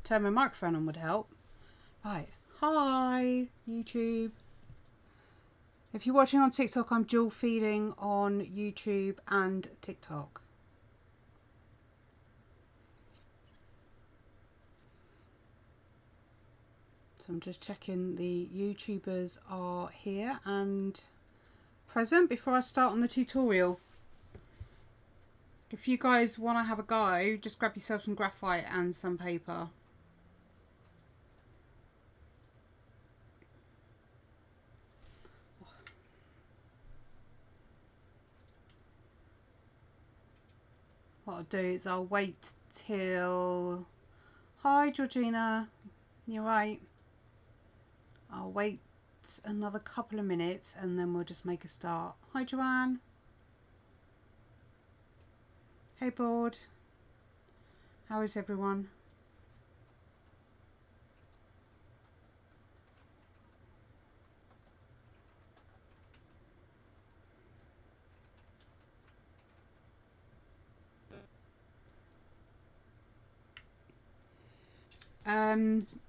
turn my microphone on would help. Right. Hi, YouTube. If you're watching on TikTok, I'm dual feeding on YouTube and TikTok. So I'm just checking the YouTubers are here and present before I start on the tutorial. If you guys want to have a go, just grab yourself some graphite and some paper. What I'll do is I'll wait till... Hi Georgina, you're right. I'll wait another couple of minutes and then we'll just make a start. Hi Joanne. Hey board. How is everyone?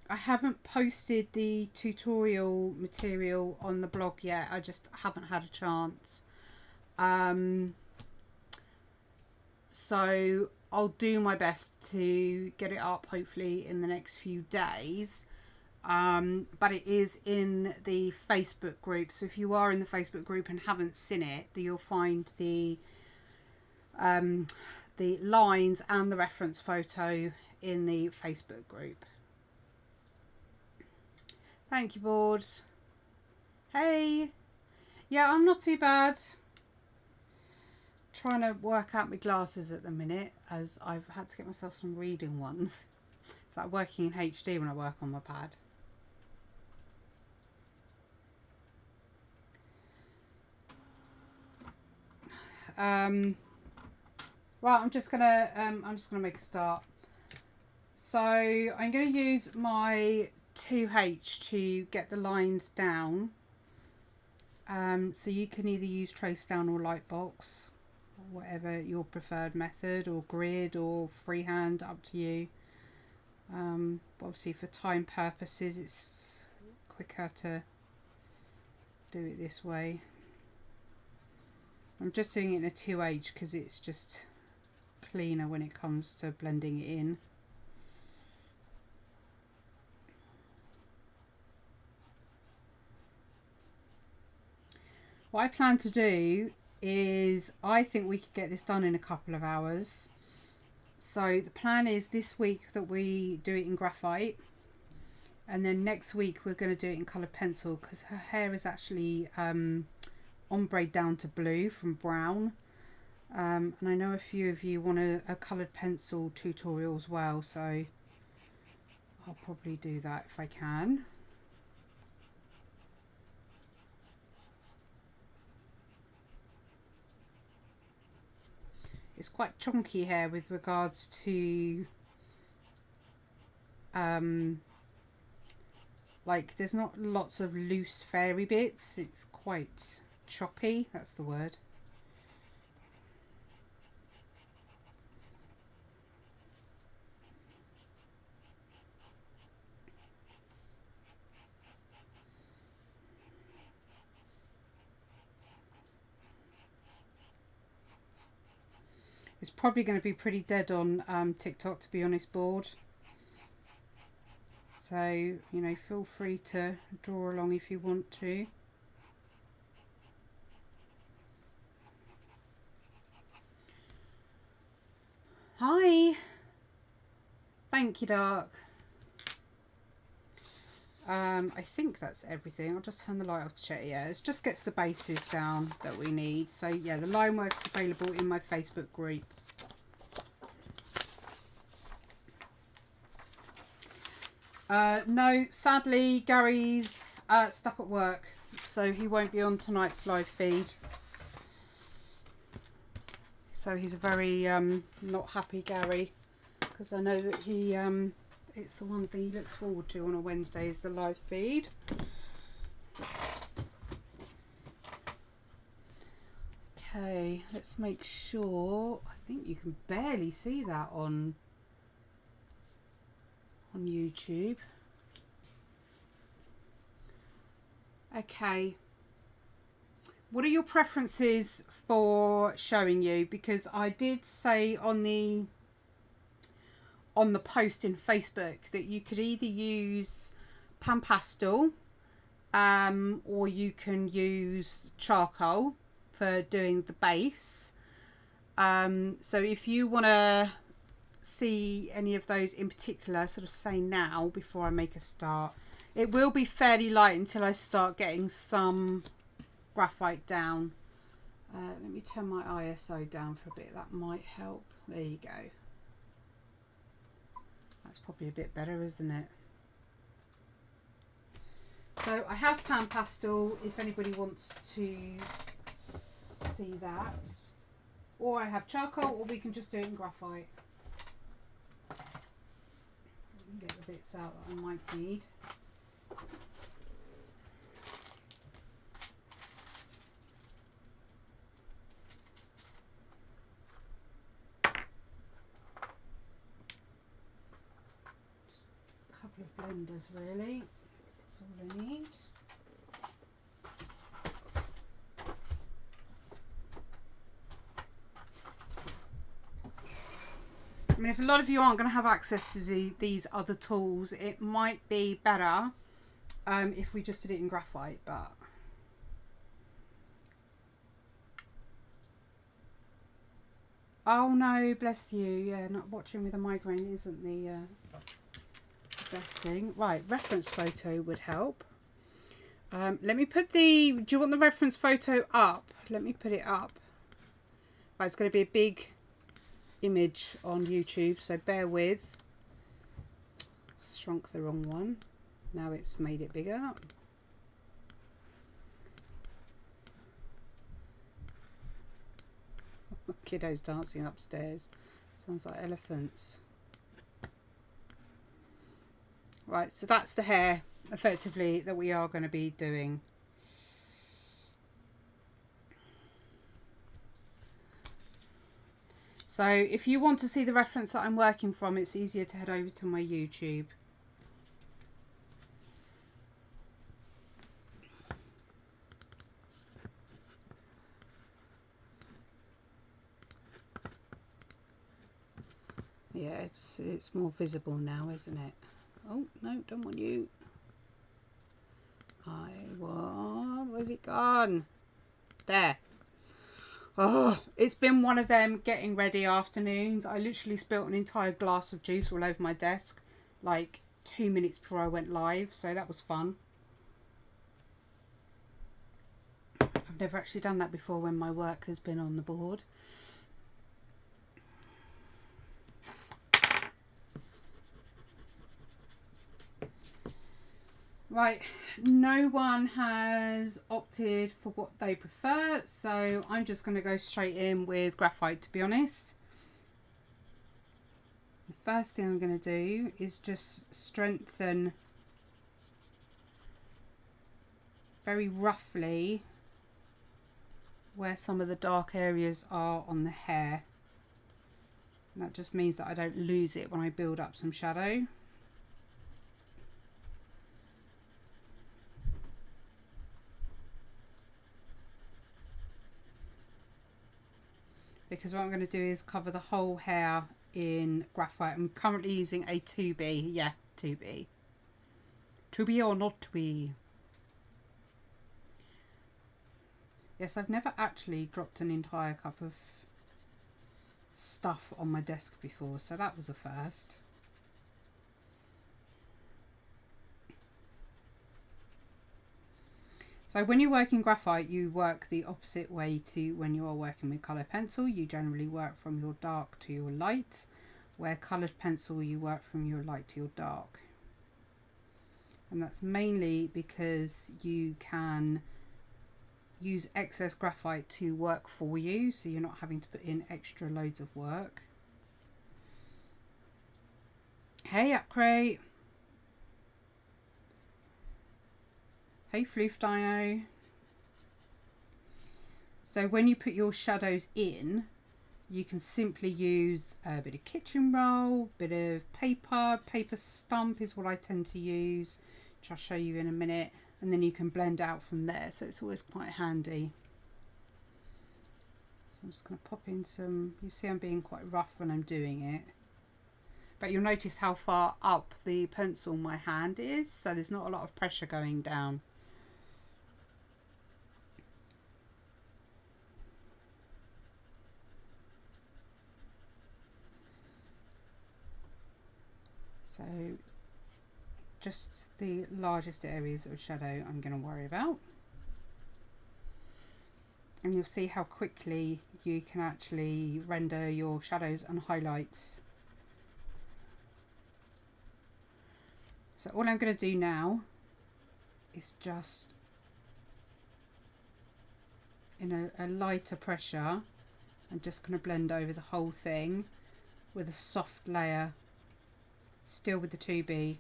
I haven't posted the tutorial material on the blog yet. I just haven't had a chance. So I'll do my best to get it up hopefully in the next few days. But it is in the Facebook group. So if you are in the Facebook group and haven't seen it, you'll find the lines and the reference photo in the Facebook group. Thank you, board. Hey. Yeah, I'm not too bad. Trying to work out my glasses at the minute as I've had to get myself some reading ones. It's like working in HD when I work on my pad. Right, I'm just gonna make a start. So I'm gonna use my 2H to get the lines down. So you can either use trace down or lightbox, whatever your preferred method, or grid or freehand, up to you. But obviously for time purposes it's quicker to do it this way. I'm just doing it in a 2H because it's just cleaner when it comes to blending it in. What I plan to do is, I think we could get this done in a couple of hours. So the plan is this week that we do it in graphite, and then next week we're going to do it in coloured pencil because her hair is actually ombre down to blue from brown. And I know a few of you want a coloured pencil tutorial as well, so I'll probably do that if I can. It's quite chunky hair with regards to like there's not lots of loose fairy bits. It's quite choppy, that's the word. It's probably going to be pretty dead on TikTok, to be honest, board. So, you know, feel free to draw along if you want to. Hi. Thank you, Dark. I think that's everything. I'll just turn the light off to check. Yeah, it just gets the bases down that we need. So yeah, the line work is available in my Facebook group. No, sadly Gary's stuck at work, so he won't be on tonight's live feed. So he's a very not happy Gary, because I know that he it's the one thing he looks forward to on a Wednesday is the live feed. Okay, let's make sure. I think you can barely see that on on YouTube. Okay. What are your preferences for showing you? Because I did say on the post in Facebook that you could either use pan pastel or you can use charcoal for doing the base. So if you want to see any of those in particular, sort of say now before I make a start. It will be fairly light until I start getting some graphite down. Let me turn my ISO down for a bit, that might help. There you go. That's probably a bit better, isn't it? So I have pan pastel if anybody wants to see that, or I have charcoal, or we can just do it in graphite. Get the bits out that I might need. Couple of blenders really, that's all I need. I mean, if a lot of you aren't going to have access to these other tools, it might be better if we just did it in graphite, but oh no, bless you. Yeah, not watching with a migraine isn't the best thing. Right, reference photo would help. Let me put the, do you want the reference photo up? Let me put it up. Right, it's going to be a big image on YouTube, so bear with. Shrunk the wrong one. Now it's made it bigger. Kiddos dancing upstairs. Sounds like elephants. Right, so that's the hair effectively that we are going to be doing. So if you want to see the reference that I'm working from, it's easier to head over to my YouTube. Yeah, it's more visible now, isn't it? Oh, no, don't want you. I want, where's it gone? There. Oh, it's been one of them getting ready afternoons. I literally spilt an entire glass of juice all over my desk like 2 minutes before I went live, so that was fun. I've never actually done that before when my work has been on the board. Right, no one has opted for what they prefer, so I'm just going to go straight in with graphite, to be honest. The first thing I'm going to do is just strengthen very roughly where some of the dark areas are on the hair. And that just means that I don't lose it when I build up some shadow. Because what I'm going to do is cover the whole hair in graphite. I'm currently using a 2B. Yeah, 2B. 2B or not to be. Yes, I've never actually dropped an entire cup of stuff on my desk before, so that was a first. So when you're working graphite, you work the opposite way to when you are working with colour pencil. You generally work from your dark to your light, where coloured pencil you work from your light to your dark. And that's mainly because you can use excess graphite to work for you, so you're not having to put in extra loads of work. Hey Upcrate. Hey Floof Dino. So when you put your shadows in, you can simply use a bit of kitchen roll, bit of paper stump is what I tend to use, which I'll show you in a minute, and then you can blend out from there, so it's always quite handy. So I'm just going to pop in some, you see I'm being quite rough when I'm doing it, but you'll notice how far up the pencil my hand is, so there's not a lot of pressure going down. So just the largest areas of shadow I'm going to worry about. And you'll see how quickly you can actually render your shadows and highlights. So all I'm going to do now is just in a lighter pressure, I'm just going to blend over the whole thing with a soft layer, still with the 2B.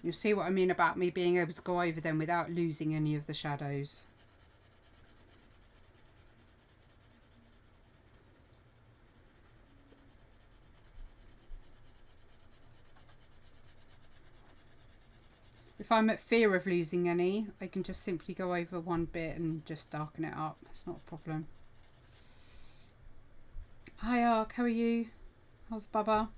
You'll see what I mean about me being able to go over them without losing any of the shadows. If I'm at fear of losing any, I can just simply go over one bit and just darken it up. It's not a problem. Hi Ark, how are you? How's Bubba?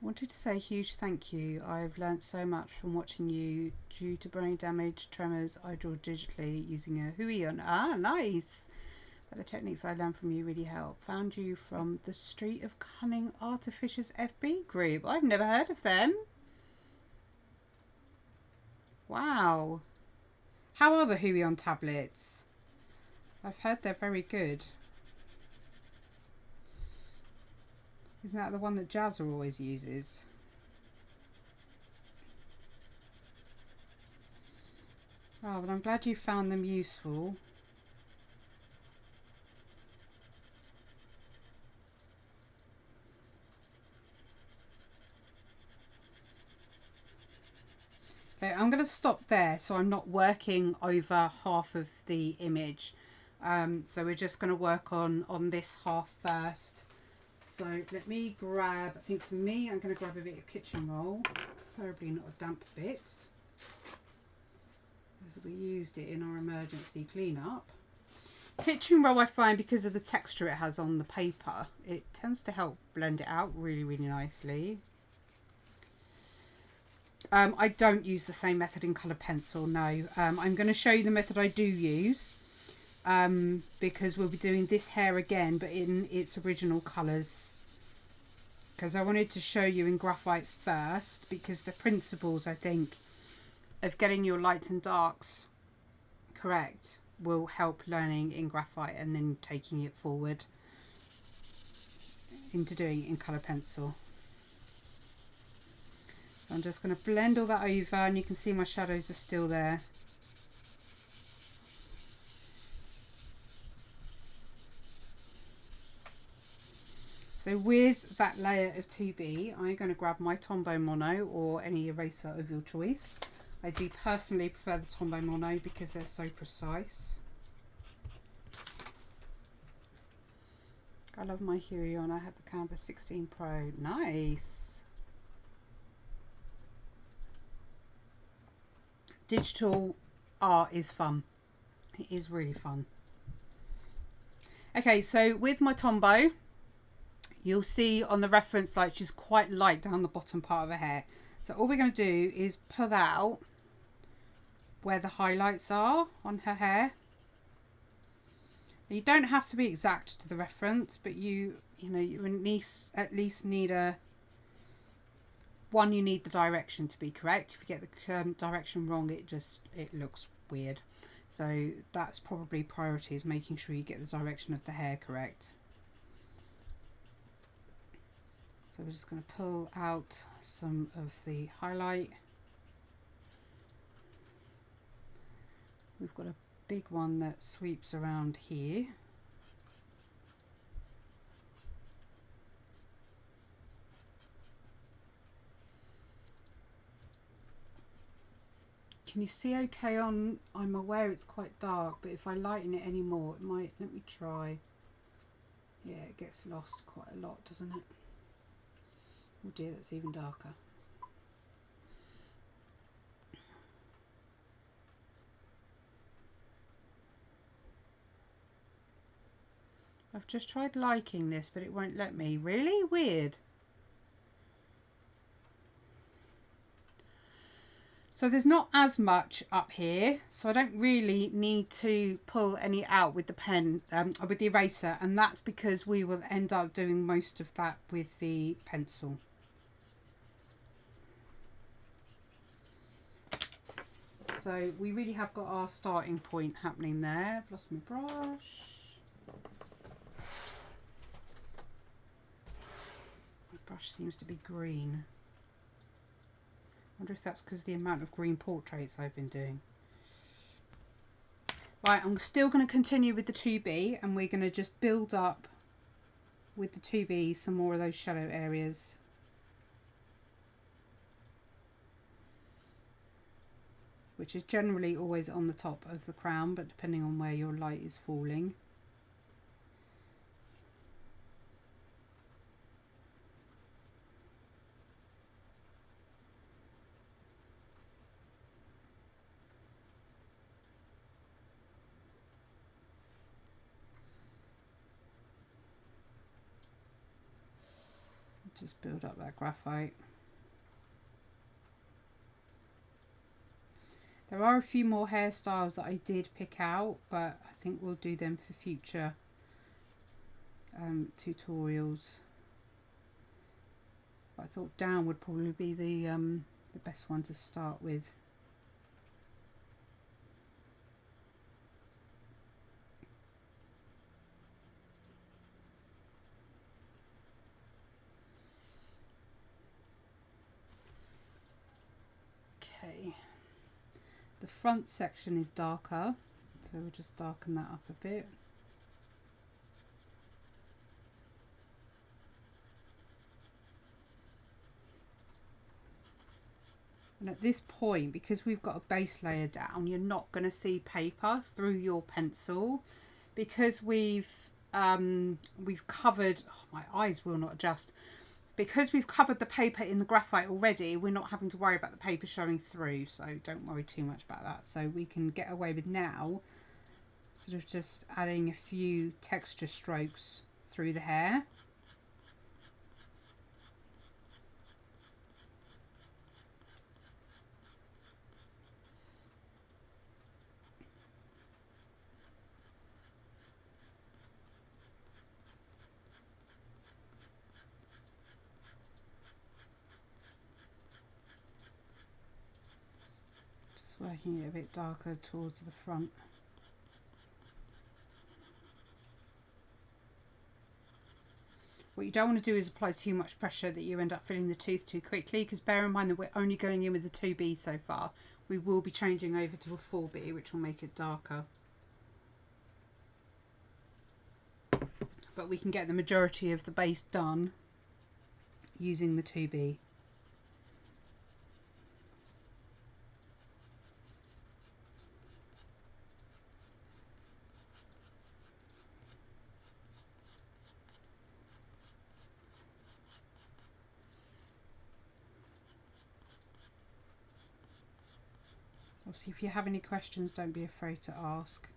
Wanted to say a huge thank you. I've learnt so much from watching you. Due to brain damage, tremors, I draw digitally using a Huion. Ah, nice! But the techniques I learned from you really help. Found you from the Street of Cunning Artificers FB group. I've never heard of them. Wow. How are the Huion tablets? I've heard they're very good. Isn't that the one that Jazza always uses? Oh, but I'm glad you found them useful. Okay, I'm going to stop there so I'm not working over half of the image. So we're just going to work on this half first. So let me grab, I think for me, I'm going to grab a bit of kitchen roll, preferably not a damp bit, because we used it in our emergency cleanup. Kitchen roll, I find, because of the texture it has on the paper, it tends to help blend it out really, really nicely. I don't use the same method in coloured pencil, no. I'm going to show you the method I do use. Because we'll be doing this hair again, but in its original colours, because I wanted to show you in graphite first, because the principles, I think, of getting your lights and darks correct will help learning in graphite and then taking it forward into doing it in colour pencil. So I'm just going to blend all that over, and you can see my shadows are still there. So with that layer of 2B, I'm going to grab my Tombow Mono or any eraser of your choice. I do personally prefer the Tombow Mono because they're so precise. I love my Huion. I have the Canvas 16 Pro. Nice. Digital art is fun. It is really fun. Okay, so with my Tombow, you'll see on the reference light she's quite light down the bottom part of her hair. So all we're going to do is pull out where the highlights are on her hair. You don't have to be exact to the reference, but you at least need you need the direction to be correct. If you get the direction wrong, it looks weird. So that's probably priority, is making sure you get the direction of the hair correct. So we're just going to pull out some of the highlight. We've got a big one that sweeps around here. Can you see okay on, I'm aware it's quite dark, but if I lighten it any more, it might, let me try. Yeah, it gets lost quite a lot, doesn't it? Oh dear, that's even darker. I've just tried liking this, but it won't let me. Really weird. So there's not as much up here, so I don't really need to pull any out with the pen, with the eraser, and that's because we will end up doing most of that with the pencil. So we really have got our starting point happening there. I've lost my brush. My brush seems to be green. I wonder if that's because of the amount of green portraits I've been doing. Right, I'm still going to continue with the 2B, and we're going to just build up with the 2B some more of those shadow areas. Which is generally always on the top of the crown, but depending on where your light is falling. Just build up that graphite. There are a few more hairstyles that I did pick out, but I think we'll do them for future tutorials. But I thought down would probably be the best one to start with. Okay. The front section is darker, so we'll just darken that up a bit. And at this point, because we've got a base layer down, you're not going to see paper through your pencil, because we've covered, oh, my eyes will not adjust. Because we've covered the paper in the graphite already, we're not having to worry about the paper showing through, so don't worry too much about that. So we can get away with now sort of just adding a few texture strokes through the hair. Working it a bit darker towards the front. What you don't want to do is apply too much pressure that you end up filling the tooth too quickly, because bear in mind that we're only going in with the 2B so far. We will be changing over to a 4B, which will make it darker. But we can get the majority of the base done using the 2B. Obviously, if you have any questions, don't be afraid to ask.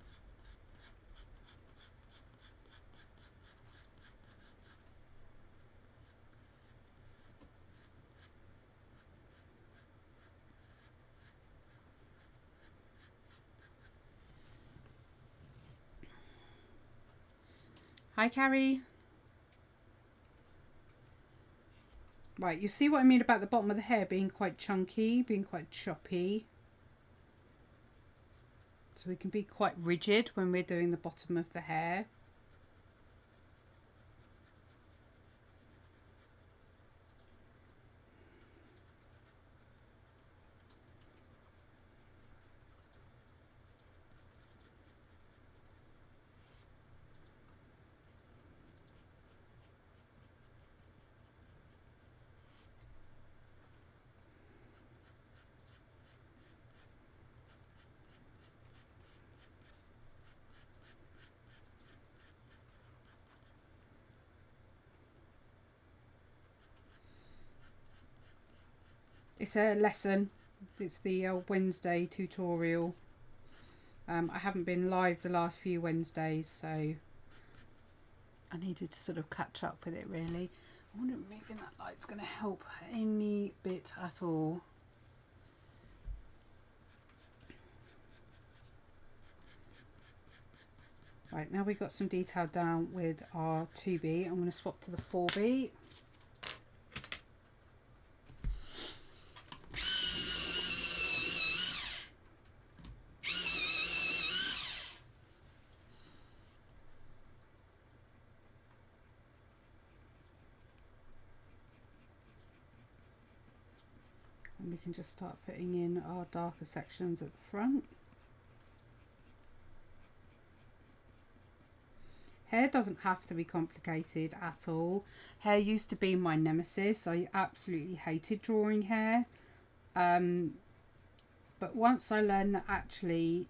Hi, Carrie. Right, you see what I mean about the bottom of the hair being quite chunky, being quite choppy. So we can be quite rigid when we're doing the bottom of the hair. It's a lesson. It's the Wednesday tutorial. I haven't been live the last few Wednesdays, so I needed to sort of catch up with it really. I wonder if moving that light's going to help any bit at all. Right, now we've got some detail down with our 2B. I'm going to swap to the 4B. And we can just start putting in our darker sections at the front. Hair doesn't have to be complicated at all. Hair used to be my nemesis. I absolutely hated drawing hair. But once I learned that actually,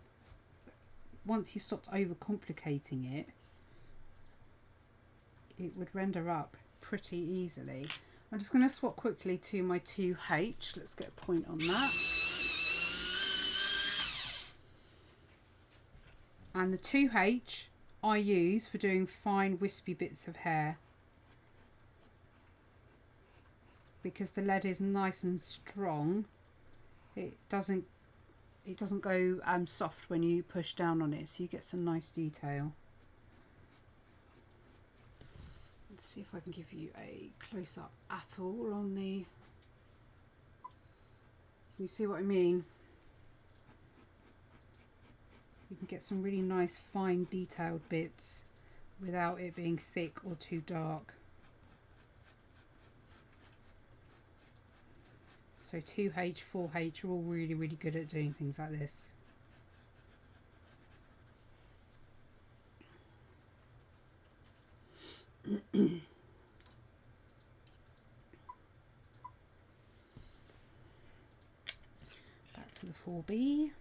once you stopped overcomplicating it, it would render up pretty easily. I'm just going to swap quickly to my 2H. Let's get a point on that. And the 2H I use for doing fine wispy bits of hair, because the lead is nice and strong. It doesn't go soft when you push down on it, so you get some nice detail. Let's see if I can give you a close-up at all on the... Can you see what I mean? You can get some really nice fine detailed bits without it being thick or too dark. So 2H, 4H are all really, really good at doing things like this. Back to the 4B.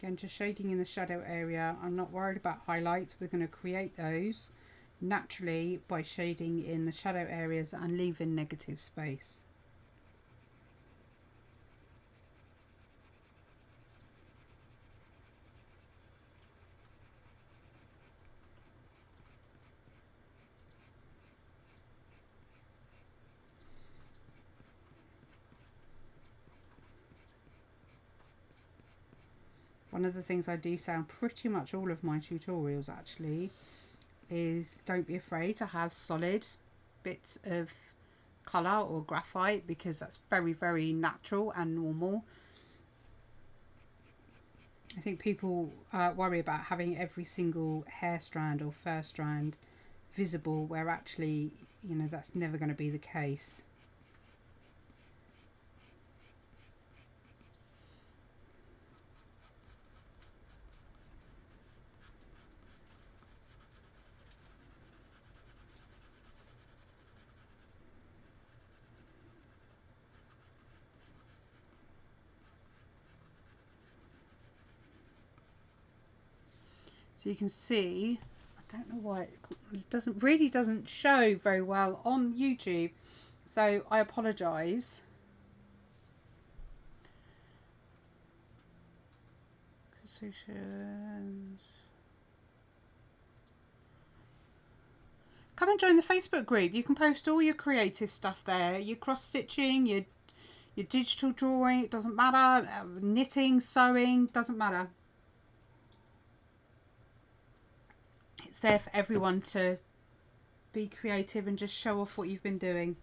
Again, just shading in the shadow area. I'm not worried about highlights. We're going to create those naturally by shading in the shadow areas and leaving negative space. One of the things I do say on pretty much all of my tutorials actually is don't be afraid to have solid bits of colour or graphite, because that's very, very natural and normal. I think people worry about having every single hair strand or fur strand visible, where actually, you know, that's never going to be the case. So you can see, I don't know why it doesn't show very well on YouTube, so I apologise. Come and join the Facebook group. You can post all your creative stuff there. Your cross stitching, your digital drawing, it doesn't matter. Knitting, sewing, doesn't matter. It's there for everyone to be creative and just show off what you've been doing.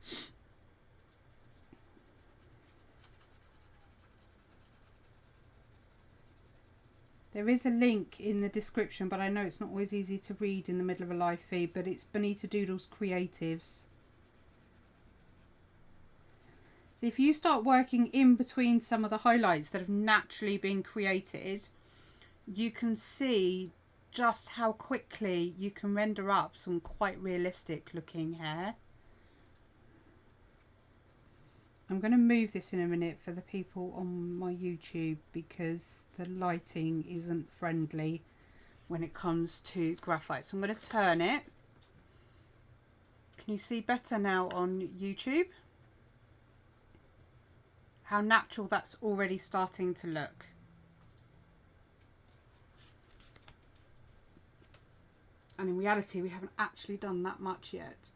There is a link in the description, but I know it's not always easy to read in the middle of a live feed, but it's Bonnita Doodles Creatives. So if you start working in between some of the highlights that have naturally been created, you can see just how quickly you can render up some quite realistic looking hair. I'm going to move this in a minute for the people on my YouTube because the lighting isn't friendly when it comes to graphite. So I'm going to turn it. Can you see better now on YouTube? How natural that's already starting to look. And in reality, we haven't actually done that much yet.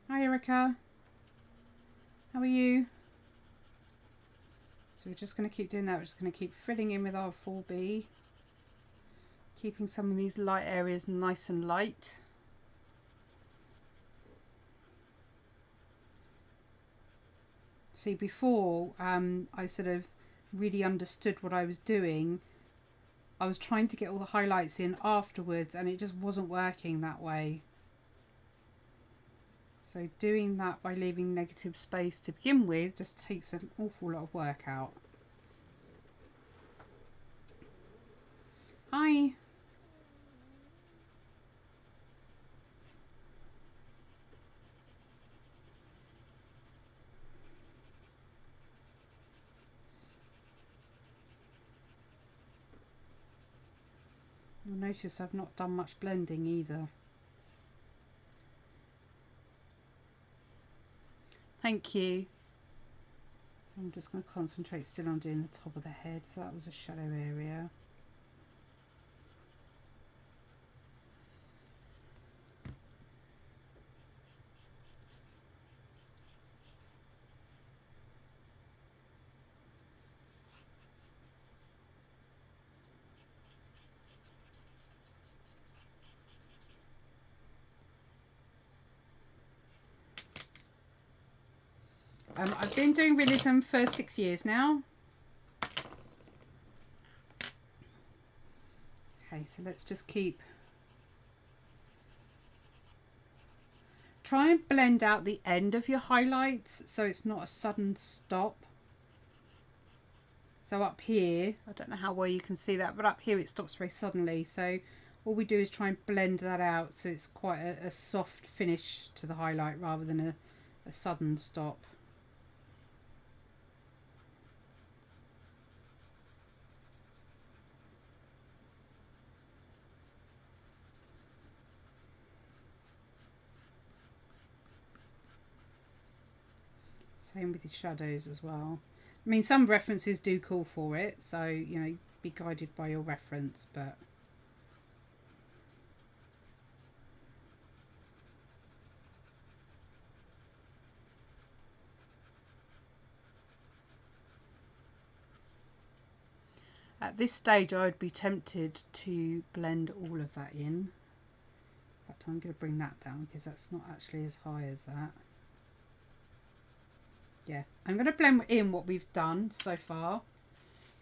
Hi Erica, how are you? So we're just going to keep doing that. We're just going to keep filling in with our 4B, keeping some of these light areas nice and light. See, before I sort of really understood what I was doing, I was trying to get all the highlights in afterwards and it just wasn't working that way. So doing that by leaving negative space to begin with just takes an awful lot of work out. Hi. You'll notice I've not done much blending either. Thank you. I'm just going to concentrate still on doing the top of the head. So that was a shadow area. I've been doing realism for 6 years now. Okay, so let's just try and blend out the end of your highlights so it's not a sudden stop. So up here, I don't know how well you can see that, but up here it stops very suddenly. So all we do is try and blend that out so it's quite a soft finish to the highlight rather than a sudden stop. Same with the shadows as well. I mean, some references do call for it, so, you know, be guided by your reference, but... At this stage, I would be tempted to blend all of that in. In fact, I'm going to bring that down because that's not actually as high as that. Yeah, I'm going to blend in what we've done so far.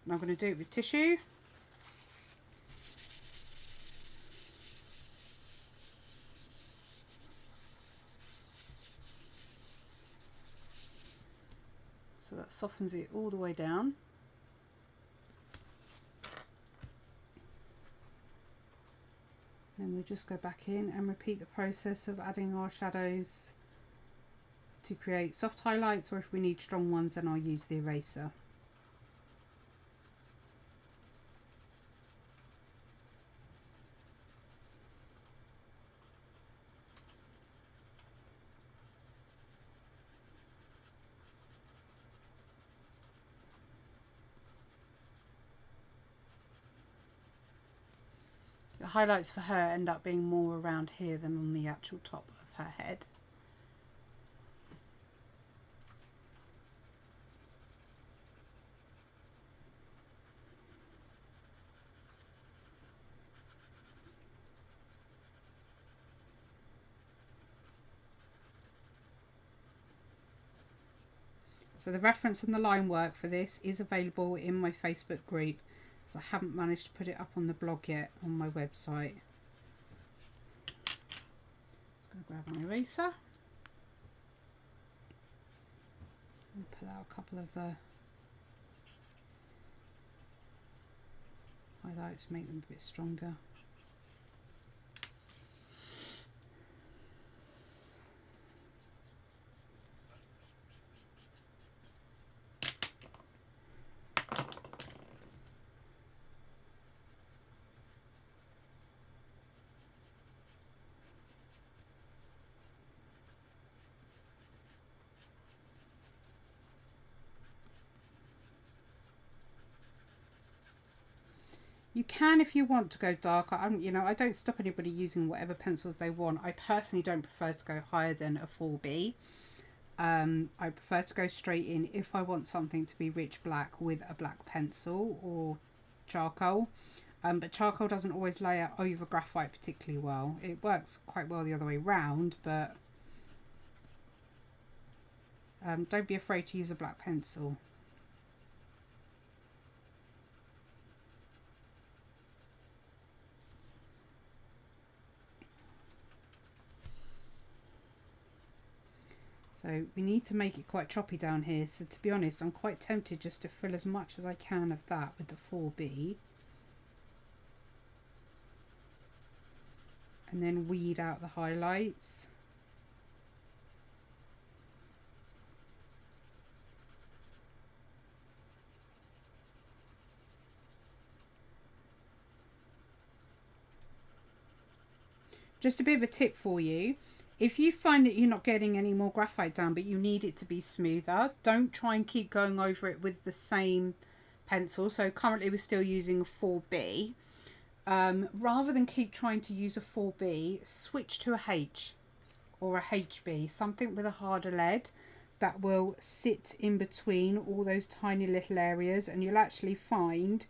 And I'm going to do it with tissue. So that softens it all the way down. Then we'll just go back in and repeat the process of adding our shadows to create soft highlights, or if we need strong ones then I'll use the eraser. The highlights for her end up being more around here than on the actual top of her head. So the reference and the line work for this is available in my Facebook group, as I haven't managed to put it up on the blog yet on my website. Just going to grab my eraser and pull out a couple of the highlights, make them a bit stronger. You can if you want to go darker. You know, I don't stop anybody using whatever pencils they want. I personally don't prefer to go higher than a 4B. I prefer to go straight in if I want something to be rich black with a black pencil or charcoal. But charcoal doesn't always layer over graphite particularly well. It works quite well the other way round, but don't be afraid to use a black pencil. So we need to make it quite choppy down here. So to be honest, I'm quite tempted just to fill as much as I can of that with the 4B. And then weed out the highlights. Just a bit of a tip for you. If you find that you're not getting any more graphite down, but you need it to be smoother, don't try and keep going over it with the same pencil. So currently we're still using a 4B. Rather than keep trying to use a 4B, switch to a H or a HB, something with a harder lead that will sit in between all those tiny little areas, and you'll actually find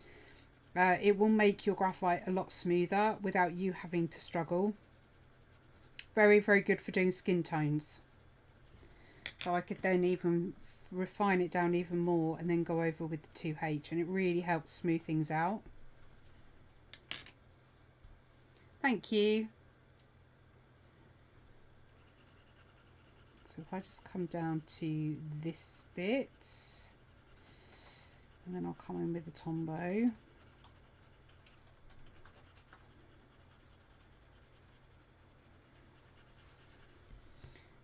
it will make your graphite a lot smoother without you having to struggle. Very, very good for doing skin tones. So I could then even refine it down even more and then go over with the 2H, and it really helps smooth things out. Thank you. So if I just come down to this bit, and then I'll come in with the Tombow.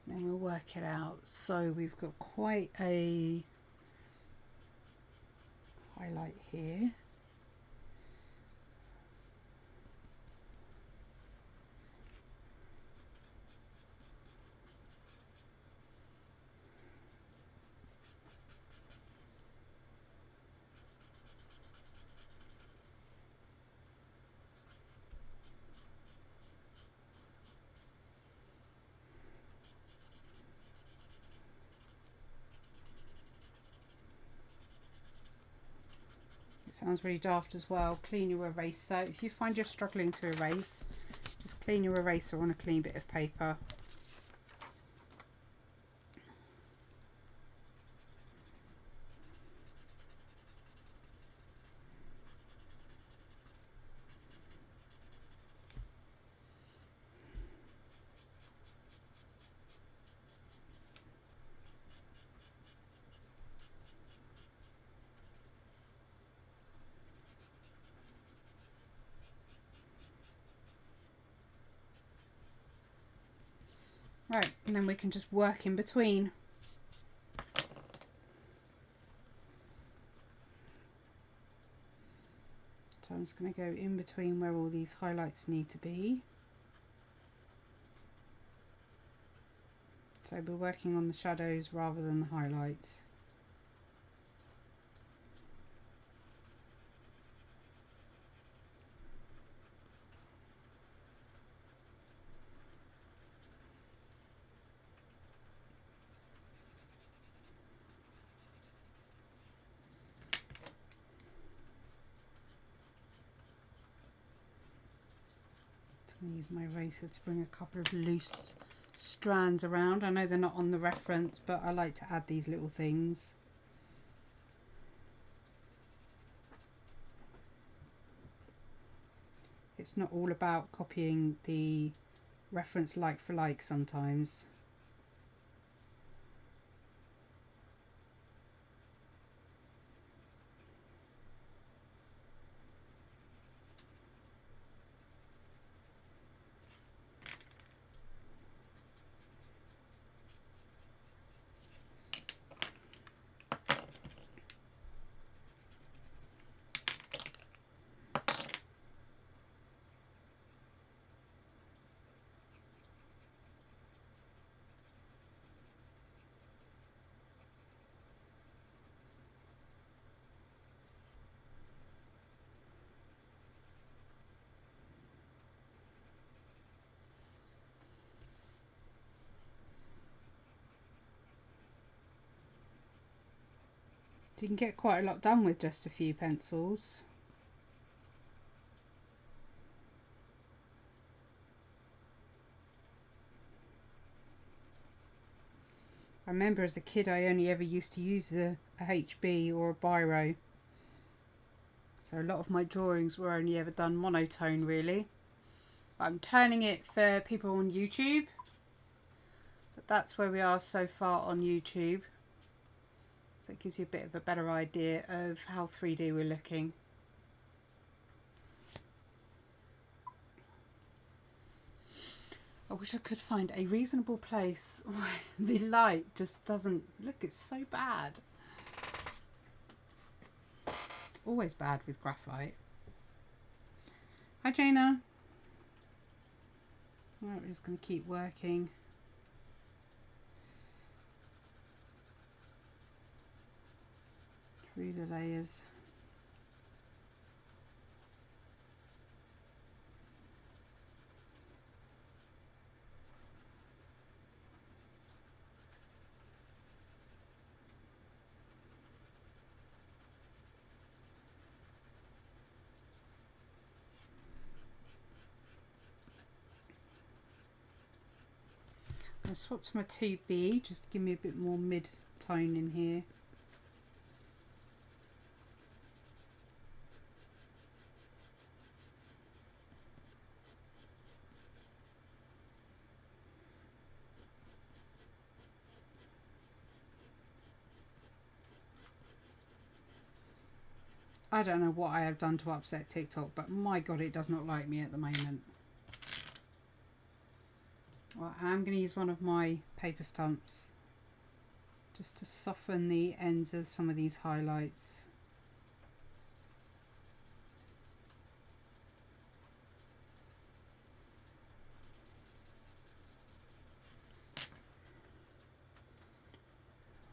Then we'll work it out. So we've got quite a highlight here. Sounds really daft as well. Clean your eraser. If you find you're struggling to erase, just clean your eraser on a clean bit of paper. Right, and then we can just work in between. So I'm just going to go in between where all these highlights need to be. So we're working on the shadows rather than the highlights. Use my eraser to bring a couple of loose strands around. I know they're not on the reference, but I like to add these little things. It's not all about copying the reference like for like sometimes. You can get quite a lot done with just a few pencils. I remember as a kid I only ever used to use a HB or a biro. So a lot of my drawings were only ever done monotone really. I'm turning it for people on YouTube. But that's where we are so far on YouTube. So it gives you a bit of a better idea of how 3D we're looking. I wish I could find a reasonable place where the light just doesn't look. It's so bad. Always bad with graphite. Hi Jaina. Right, we're just going to keep working. Through the layers. I swapped to my 2B just to give me a bit more mid-tone in here. I don't know what I have done to upset TikTok, but my God, it does not like me at the moment. Well, I'm going to use one of my paper stumps just to soften the ends of some of these highlights.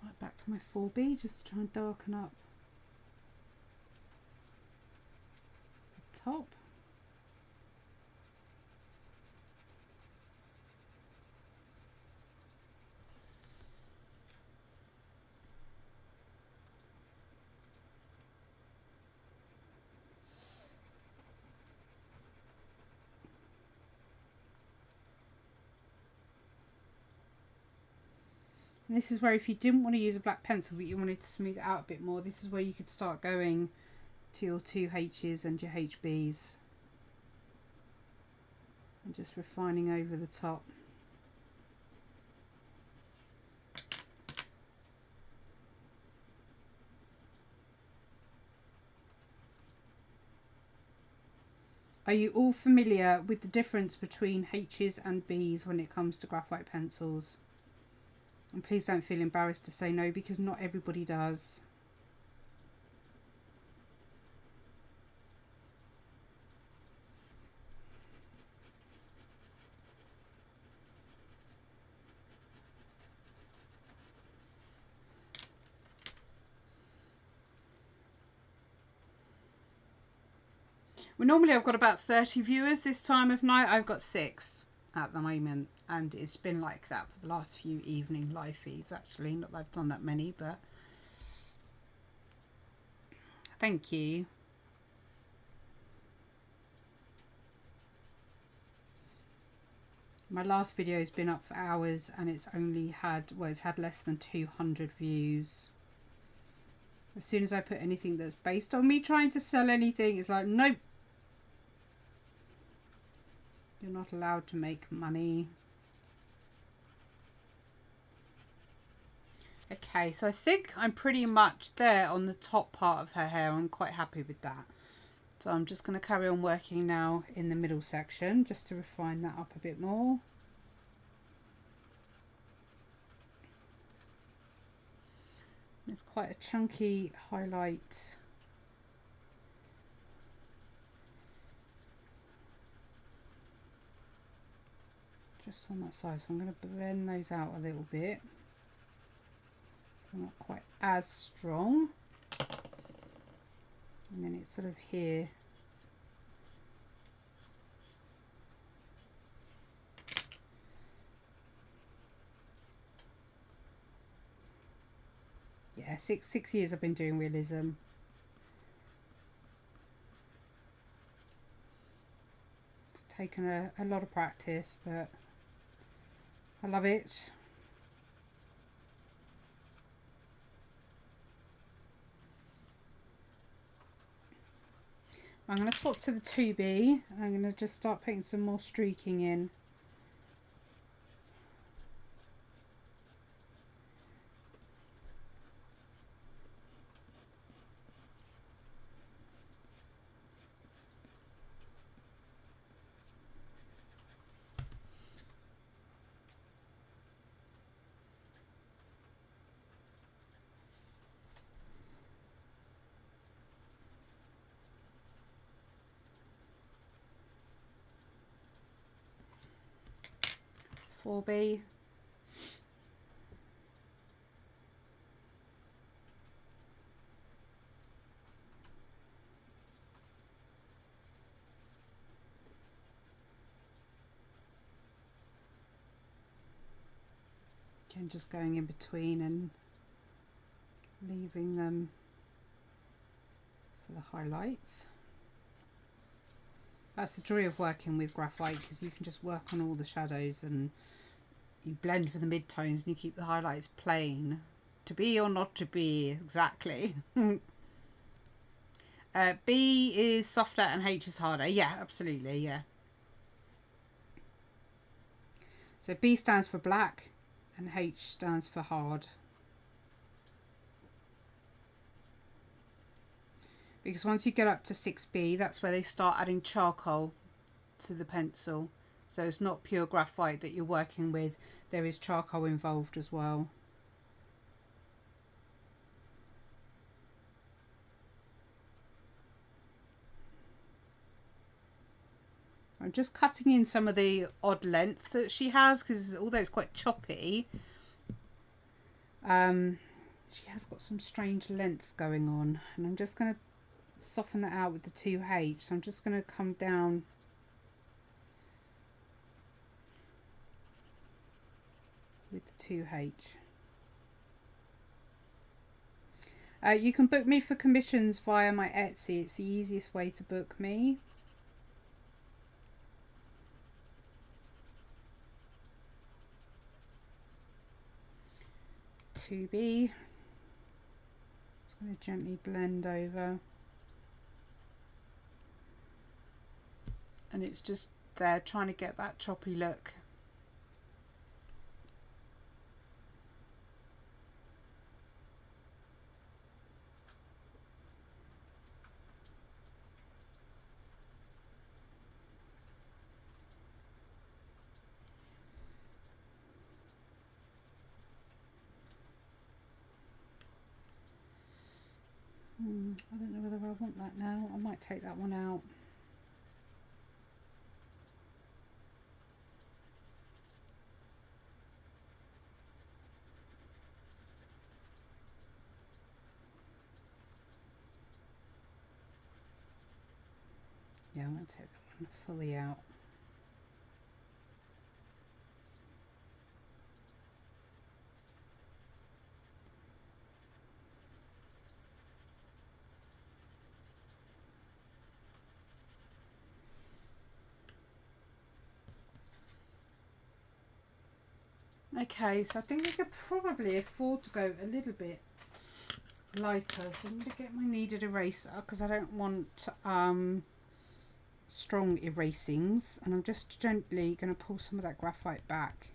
Right, back to my 4B just to try and darken up the top. And this is where if you didn't want to use a black pencil but you wanted to smooth it out a bit more, this is where you could start going to your 2H's and your HB's and just refining over the top. Are you all familiar with the difference between H's and B's when it comes to graphite pencils? And please don't feel embarrassed to say no, because not everybody does. Well, normally I've got about 30 viewers this time of night. I've got 6 at the moment, and it's been like that for the last few evening live feeds actually. Not that I've done that many, but thank you. My last video has been up for hours and it's only had, well, it's had less than 200 views. As soon as I put anything that's based on me trying to sell anything, it's like, nope. You're not allowed to make money. Okay, so I think I'm pretty much there on the top part of her hair. I'm quite happy with that. So I'm just going to carry on working now in the middle section just to refine that up a bit more. It's quite a chunky highlight. Just on that side, so I'm going to blend those out a little bit. They're not quite as strong. And then it's sort of here. Yeah, yeah, six years I've been doing realism. It's taken a lot of practice, but I love it. I'm going to swap to the 2B and I'm going to just start putting some more streaking in. B. Again, just going in between and leaving them for the highlights. That's the joy of working with graphite, because you can just work on all the shadows and you blend for the mid-tones and you keep the highlights plain. To be or not to be, exactly. B is softer and H is harder. Yeah, absolutely, yeah. So B stands for black and H stands for hard. Because once you get up to 6B, that's where they start adding charcoal to the pencil. So it's not pure graphite that you're working with. There is charcoal involved as well. I'm just cutting in some of the odd length that she has, because although it's quite choppy, she has got some strange length going on. And I'm just going to soften that out with the 2H. So I'm just going to come down with the 2H. You can book me for commissions via my Etsy. It's the easiest way to book me. B. Just going to gently blend over, and it's just there trying to get that choppy look. I don't know whether I want that now. I might take that one out. Yeah, I'm going to take that one fully out. Okay, so I think we could probably afford to go a little bit lighter. So I'm going to get my kneaded eraser, because I don't want strong erasings, and I'm just gently going to pull some of that graphite back.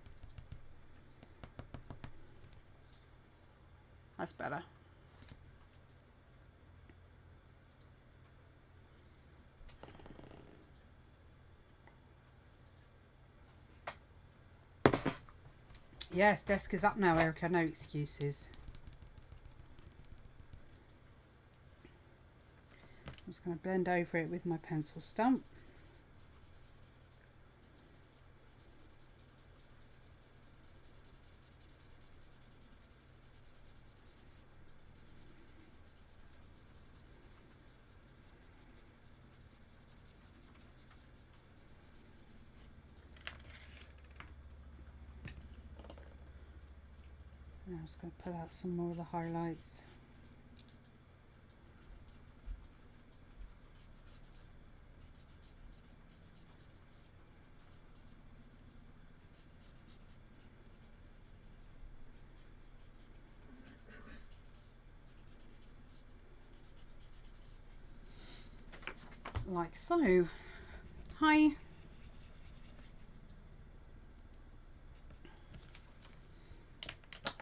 That's better. Yes, desk is up now, Erica. No excuses. I'm just going to blend over it with my pencil stump. I'm just going to pull out some more of the highlights. like so. Hi.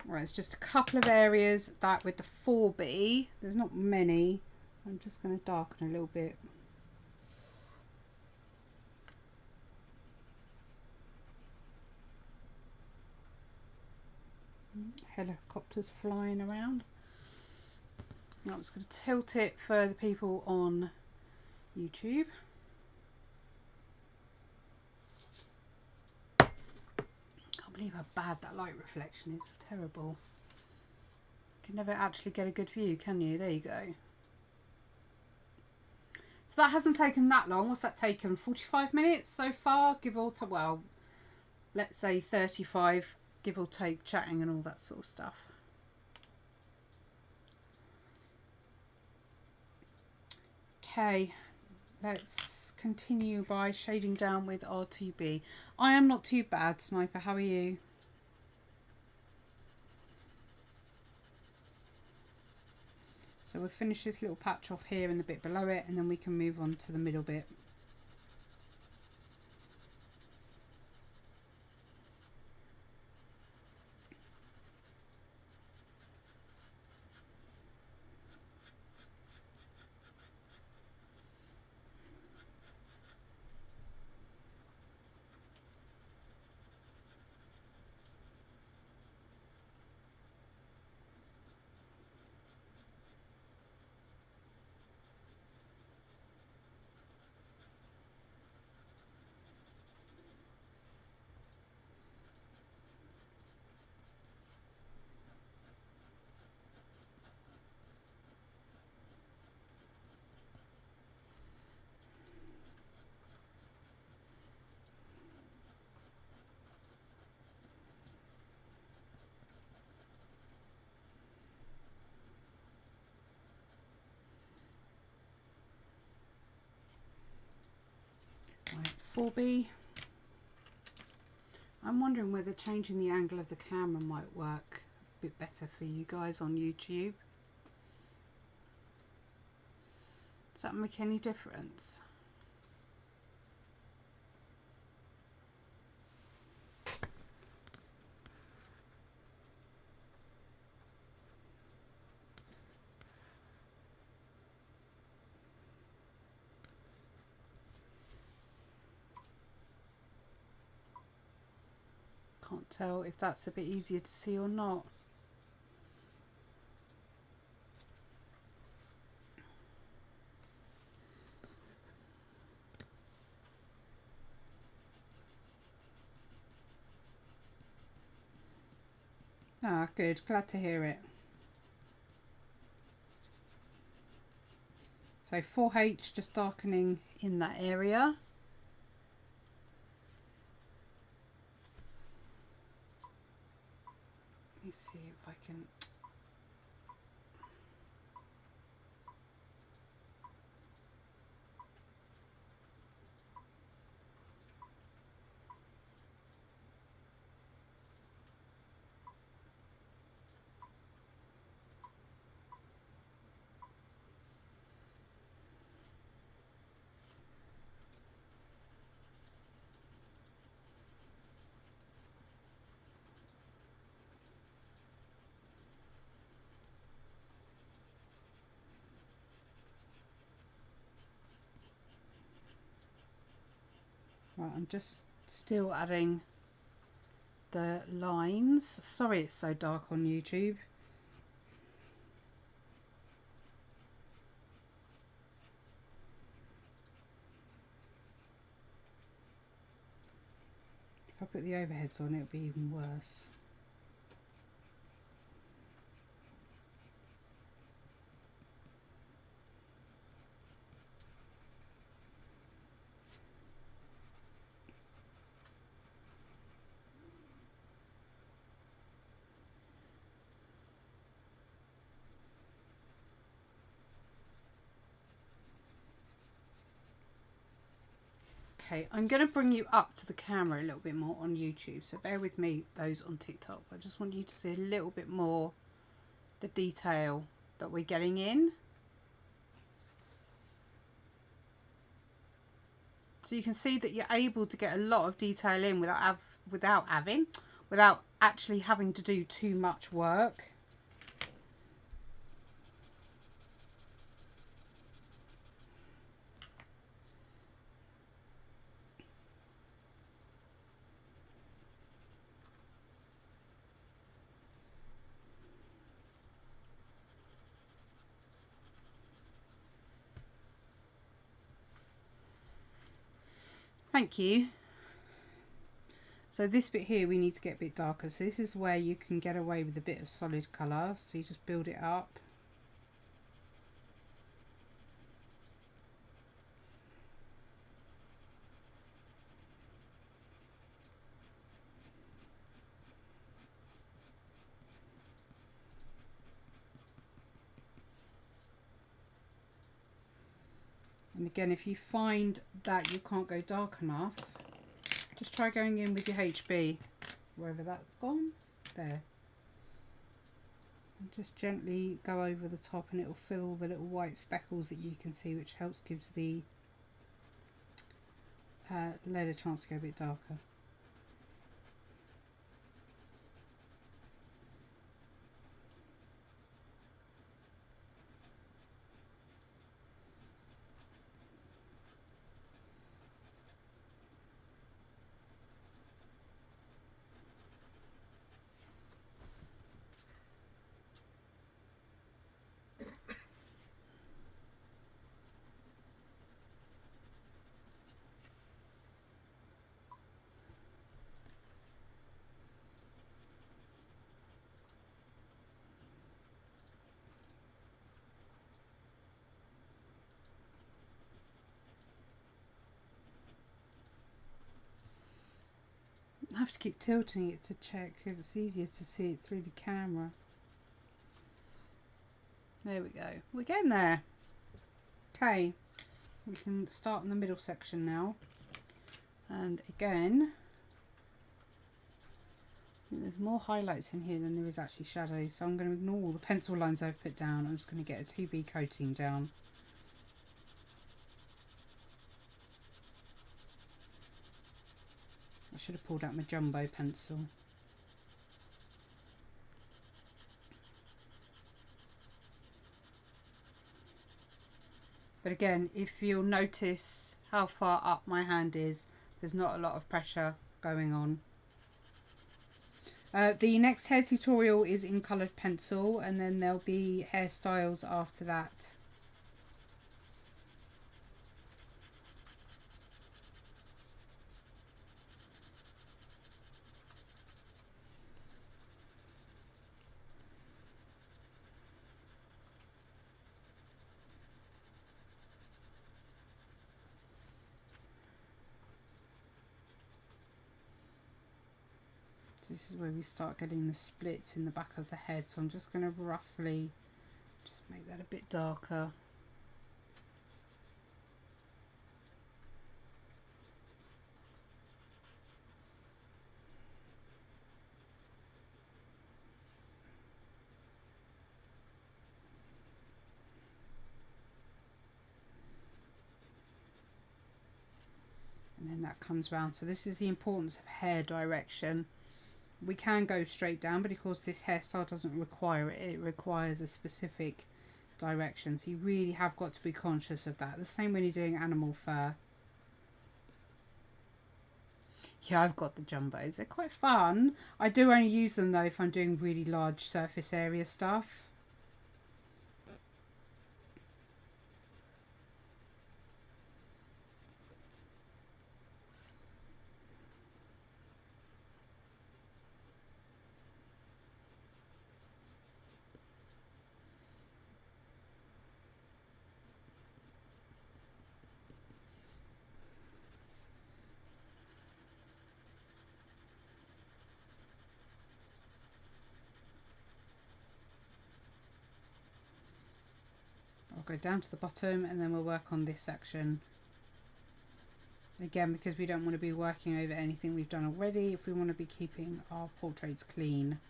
Right, it's just a couple of areas that with the 4B, there's not many. I'm just going to darken a little bit. Helicopters flying around. Now I'm just going to tilt it for the people on YouTube. Can't believe how bad that light reflection is. It's terrible. You can never actually get a good view, can you? There you go. So that hasn't taken that long. What's that taken? 45 minutes so far, give or take. Well, let's say 35, give or take, chatting and all that sort of stuff. Okay, let's continue by shading down with R2B. I am not too bad, Sniper. How are you? So we'll finish this little patch off here and the bit below it, and then we can move on to the middle bit. Right, 4B. I'm wondering whether changing the angle of the camera might work a bit better for you guys on YouTube. Does that make any difference? Can't tell if that's a bit easier to see or not. Ah, good. Glad to hear it. So 4H just darkening in that area. Let me see if I can. Right, I'm just still adding the lines. Sorry it's so dark on YouTube. If I put the overheads on, it'll be even worse. Okay, I'm going to bring you up to the camera a little bit more on YouTube, so bear with me, those on TikTok. I just want you to see a little bit more the detail that we're getting in. So you can see that you're able to get a lot of detail in without actually having to do too much work. Thank you. So this bit here we need to get a bit darker. So this is where you can get away with a bit of solid colour. So you just build it up. And again, if you find that you can't go dark enough, just try going in with your HB, wherever that's gone, there. And just gently go over the top and it will fill all the little white speckles that you can see, which helps gives the lead a chance to go a bit darker. I have to keep tilting it to check because it's easier to see it through the camera. There we go. We're getting there. Okay, we can start in the middle section now. And again, there's more highlights in here than there is actually shadows. So I'm going to ignore all the pencil lines I've put down. I'm just going to get a 2B coating down. I should have pulled out my jumbo pencil. But again, if you'll notice how far up my hand is, there's not a lot of pressure going on. The next hair tutorial is in coloured pencil, and then there'll be hairstyles after that. This is where we start getting the splits in the back of the head, so I'm just going to roughly just make that a bit darker. And then that comes round. So this is the importance of hair direction. We can go straight down, but of course this hairstyle doesn't require it. It requires a specific direction. So you really have got to be conscious of that. The same when you're doing animal fur. Yeah, I've got the jumbos. They're quite fun. I do only use them though if I'm doing really large surface area stuff. Go down to the bottom and then we'll work on this section again, because we don't want to be working over anything we've done already. If we want to be keeping our portraits clean.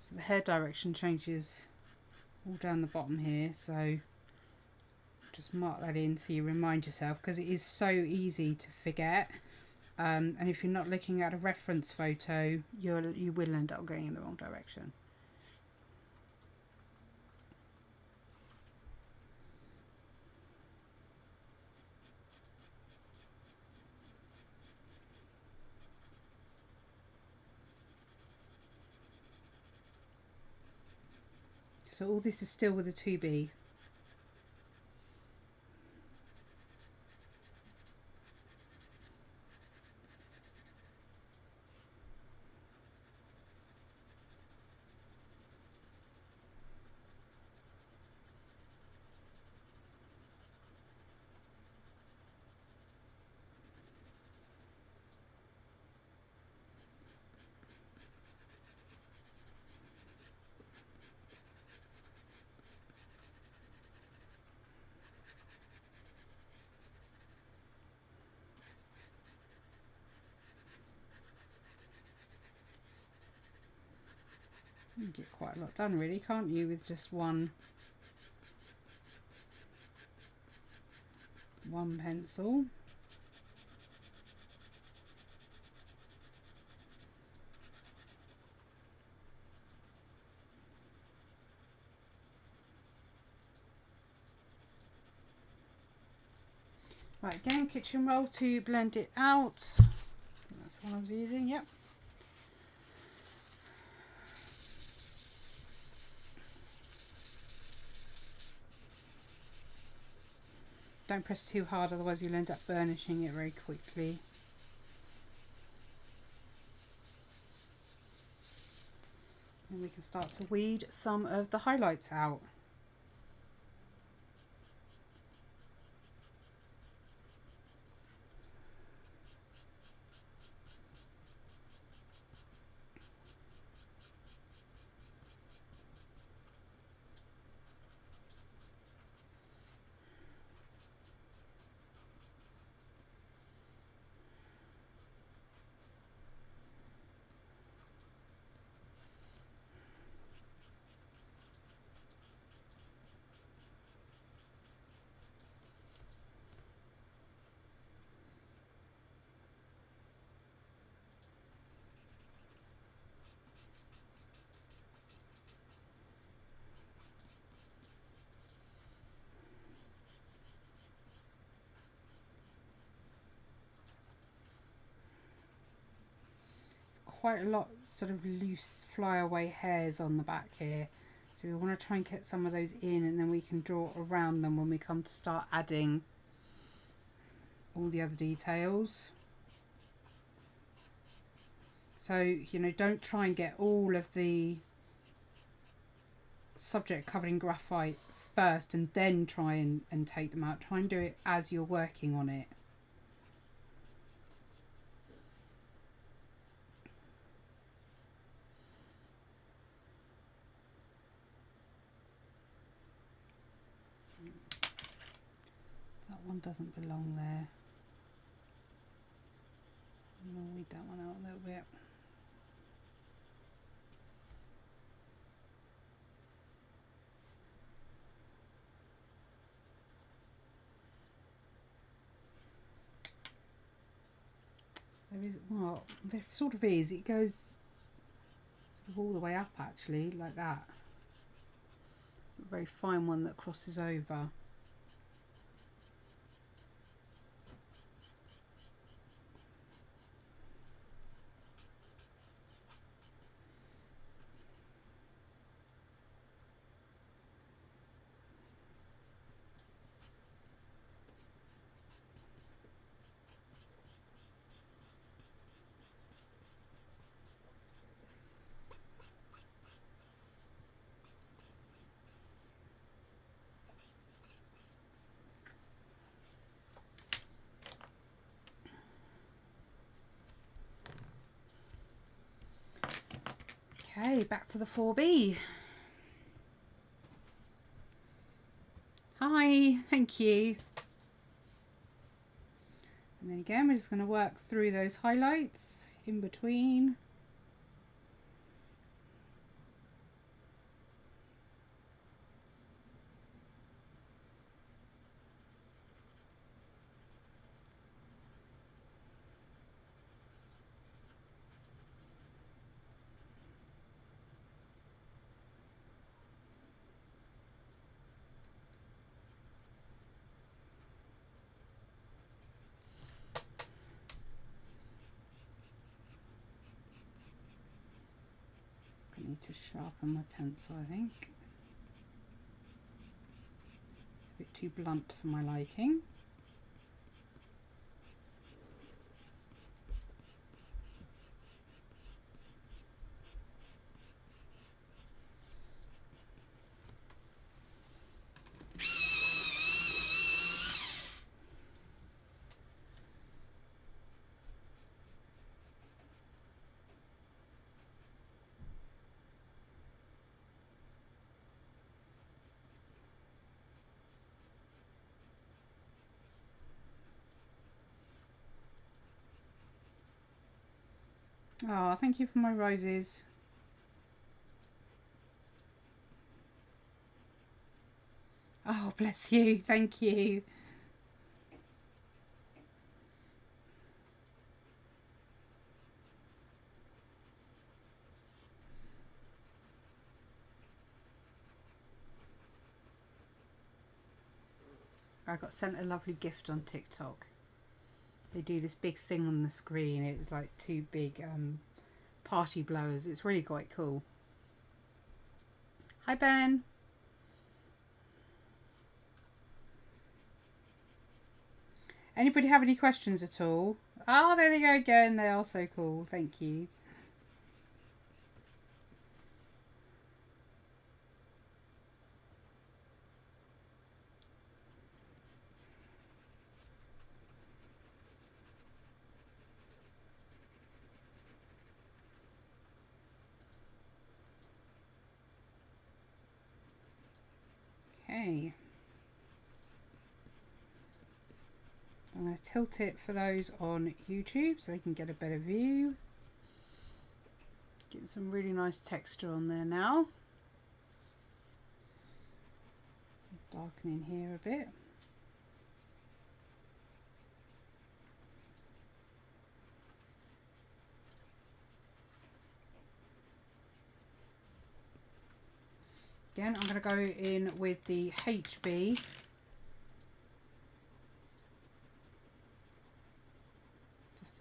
So the hair direction changes all down the bottom here, so just mark that in so you remind yourself, because it is so easy to forget. And if you're not looking at a reference photo, you will end up going in the wrong direction. So all this is still with a 2B. You get quite a lot done really, can't you, with just one pencil. Right, again, kitchen roll to blend it out. That's what I was using, yep. Don't press too hard, otherwise you'll end up burnishing it very quickly. And we can start to weed some of the highlights out. Quite a lot sort of loose flyaway hairs on the back here, so we want to try and get some of those in, and then we can draw around them when we come to start adding all the other details. So, you know, don't try and get all of the subject covered in graphite first and then try and take them out. Try and do it as you're working on it. One doesn't belong there. I'll weed that one out a little bit. There is, well, there sort of is. It goes sort of all the way up actually, like that. A very fine one that crosses over. Okay, back to the 4B. Hi, thank you. And then again, we're just going to work through those highlights in between. to sharpen my pencil, I think. It's a bit too blunt for my liking. Oh, thank you for my roses. Oh, bless you. Thank you. I got sent a lovely gift on TikTok. They do this big thing on the screen. It was like two big party blowers. It's really quite cool. Hi, Ben. Anybody have any questions at all? Oh, there they go again. They are so cool. Thank you. Okay. I'm going to tilt it for those on YouTube so they can get a better view. Getting some really nice texture on there now. Darkening here a bit. Again, I'm going to go in with the HB.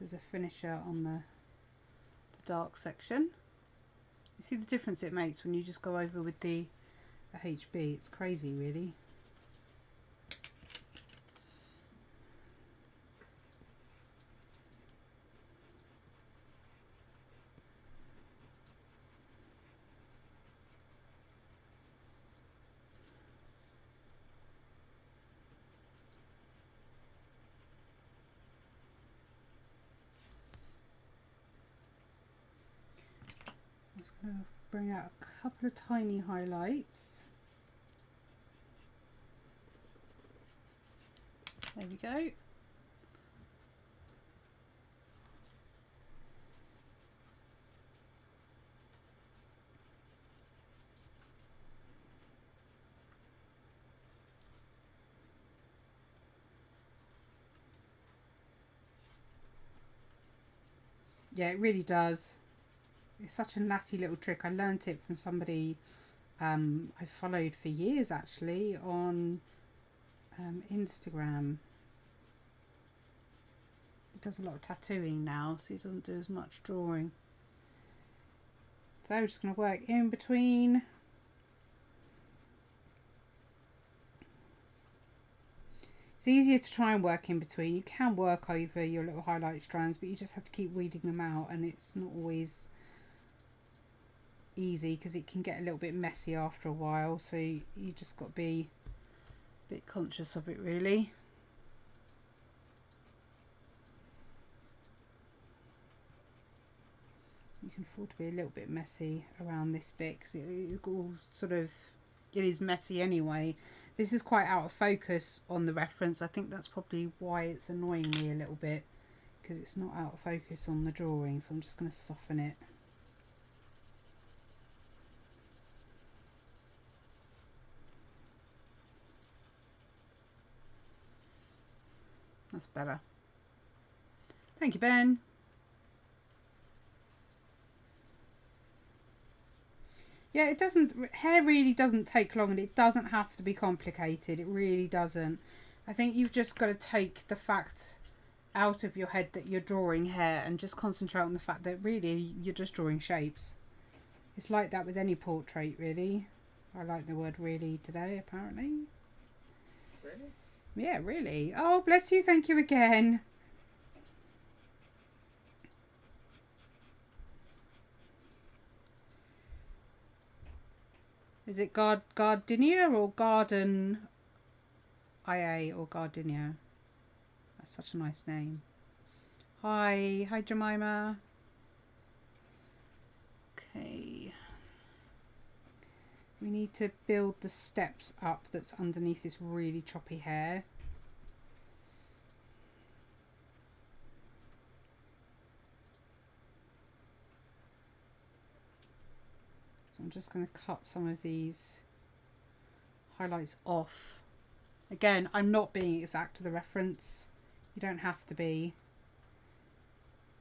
As a finisher on the dark section. You see the difference it makes when you just go over with the HB. It's crazy, really. Bring out a couple of tiny highlights. There we go. Yeah, it really does. It's such a natty little trick. I learnt it from somebody I followed for years actually on Instagram. He does a lot of tattooing now, so he doesn't do as much drawing. So we're just going to work in between. It's easier to try and work in between. You can work over your little highlight strands, but you just have to keep weeding them out, and it's not always easy because it can get a little bit messy after a while, so you just got to be a bit conscious of it, really. You can afford to be a little bit messy around this bit because it all sort of, it is messy anyway. This is quite out of focus on the reference. I think that's probably why it's annoying me a little bit, because it's not out of focus on the drawing. So I'm just going to soften it. That's better. Thank you, Ben. Yeah, it doesn't, hair really doesn't take long, and it doesn't have to be complicated. It really doesn't. I think you've just got to take the fact out of your head that you're drawing hair and just concentrate on the fact that really you're just drawing shapes. It's like that with any portrait, really. I like the word really today, apparently. Really? Yeah, really. Oh, bless you. Thank you again. Is it Gardenia or Garden IA or Gardenia? That's such a nice name. Hi. Hi, Jemima. Okay. We need to build the steps up that's underneath this really choppy hair. So I'm just going to cut some of these highlights off. Again, I'm not being exact to the reference. You don't have to be.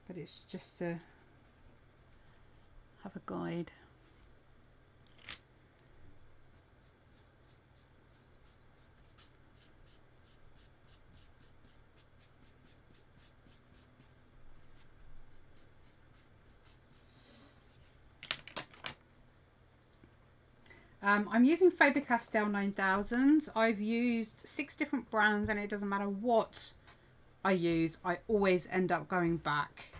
But it's just to have a guide. I'm using Faber-Castell 9000s. I've used 6 different brands and it doesn't matter what I use, I always end up going back.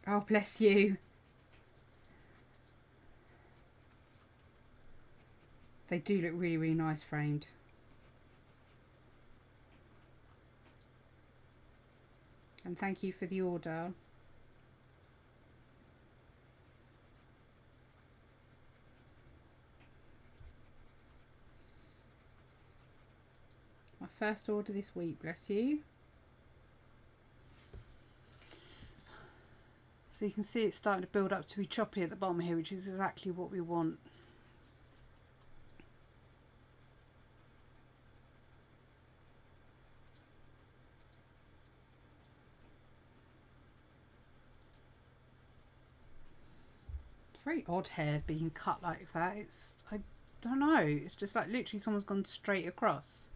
Oh, bless you. They do look really, really nice framed. And thank you for the order. My first order this week, bless you. So you can see it's starting to build up to be choppy at the bottom here, which is exactly what we want. Very odd hair being cut like that. I don't know. It's just like literally someone's gone straight across.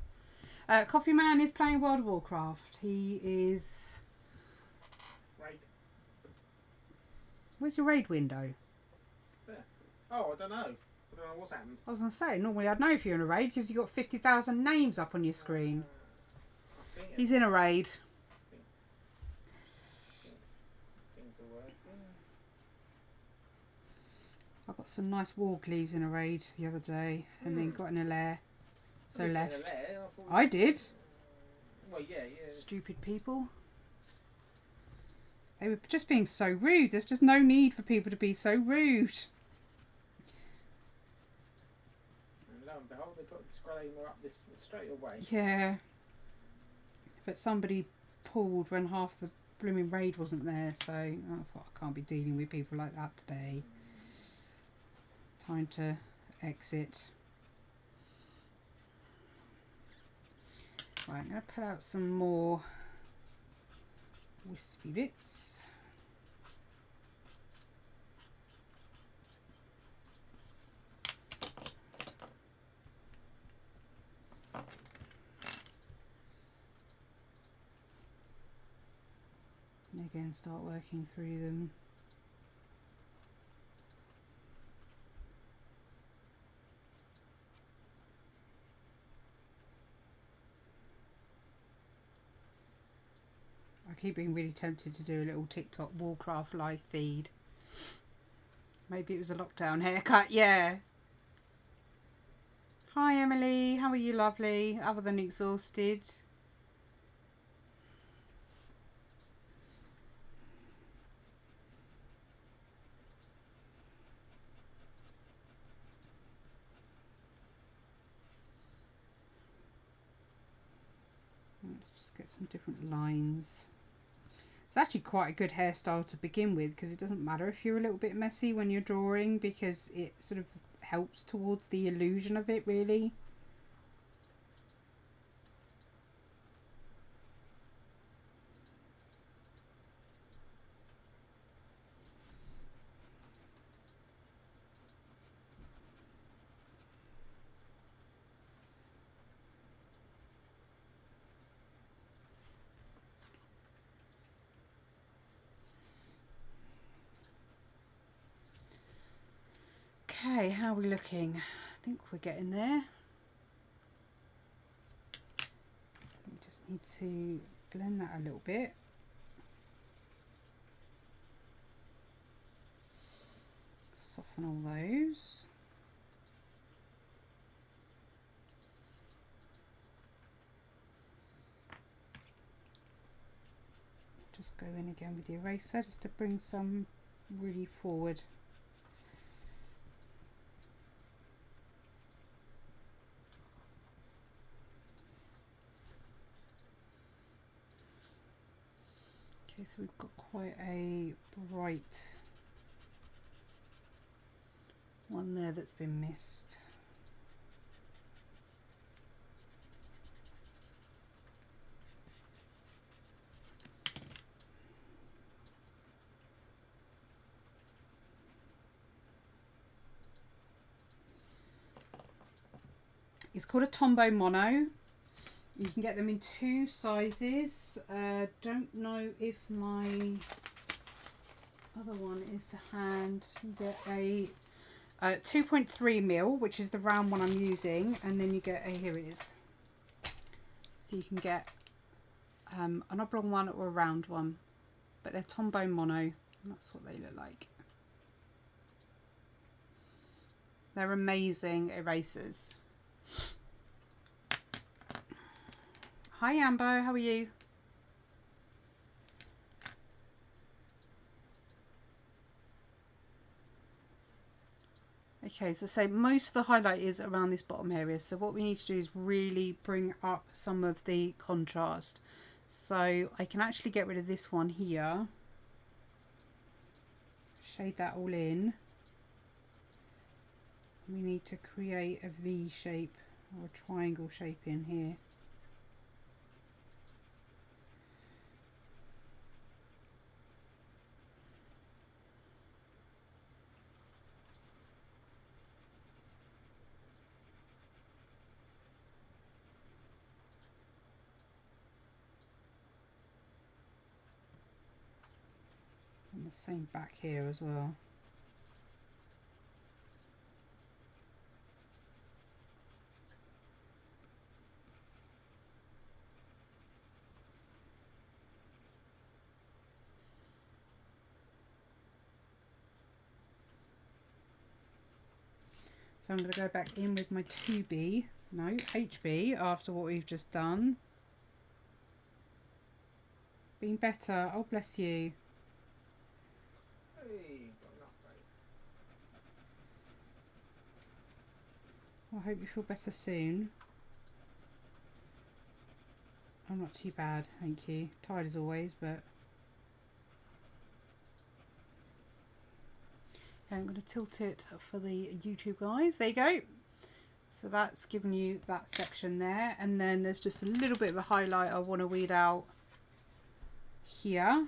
Coffee Man is playing World of Warcraft. He is. Raid. Where's your raid window? There. Oh, I don't know. I don't know what's happened. I was gonna say normally I'd know if you're in a raid because you've got 50,000 names up on your screen. He's in a raid. Things are working. I got some nice wall leaves in a raid the other day and then got in a lair. So left. I did. Well, yeah. Stupid people. They were just being so rude. There's just no need for people to be so rude. And lo and behold, they put the disclaimer up this straight away. Yeah. But somebody pulled when half the blooming raid wasn't there, so I thought I can't be dealing with people like that today. Time to exit. Right, I'm going to pull out some more wispy bits. And again, start working through them. I keep being really tempted to do a little TikTok Warcraft live feed. Maybe it was a lockdown haircut, yeah. Hi Emily, how are you, lovely? Other than exhausted. Let's just get some different lines. It's actually quite a good hairstyle to begin with because it doesn't matter if you're a little bit messy when you're drawing because it sort of helps towards the illusion of it, really. Okay, how are we looking? I think we're getting there. We just need to blend that a little bit. Soften all those. Just go in again with the eraser just to bring some really forward. Okay, so we've got quite a bright one there that's been missed. It's called a Tombow Mono. You can get them in 2 sizes. Don't know if my other one is to hand. You get a 2.3mm, which is the round one I'm using, and then you get a, here it is. So you can get an oblong one or a round one, but they're Tombow Mono, and that's what they look like. They're amazing erasers. Hi Ambo, how are you? Okay, so say most of the highlight is around this bottom area, so what we need to do is really bring up some of the contrast. So I can actually get rid of this one here, shade that all in. We need to create a V shape or a triangle shape in here. And the same back here as well. So I'm going to go back in with my 2B, no, HB, after what we've just done. Been better, oh bless you. Hey, got an upgrade. I hope you feel better soon. I'm not too bad, thank you. Tired as always, but... Okay, I'm going to tilt it for the YouTube guys. There you go. So that's given you that section there. And then there's just a little bit of a highlight I want to weed out here.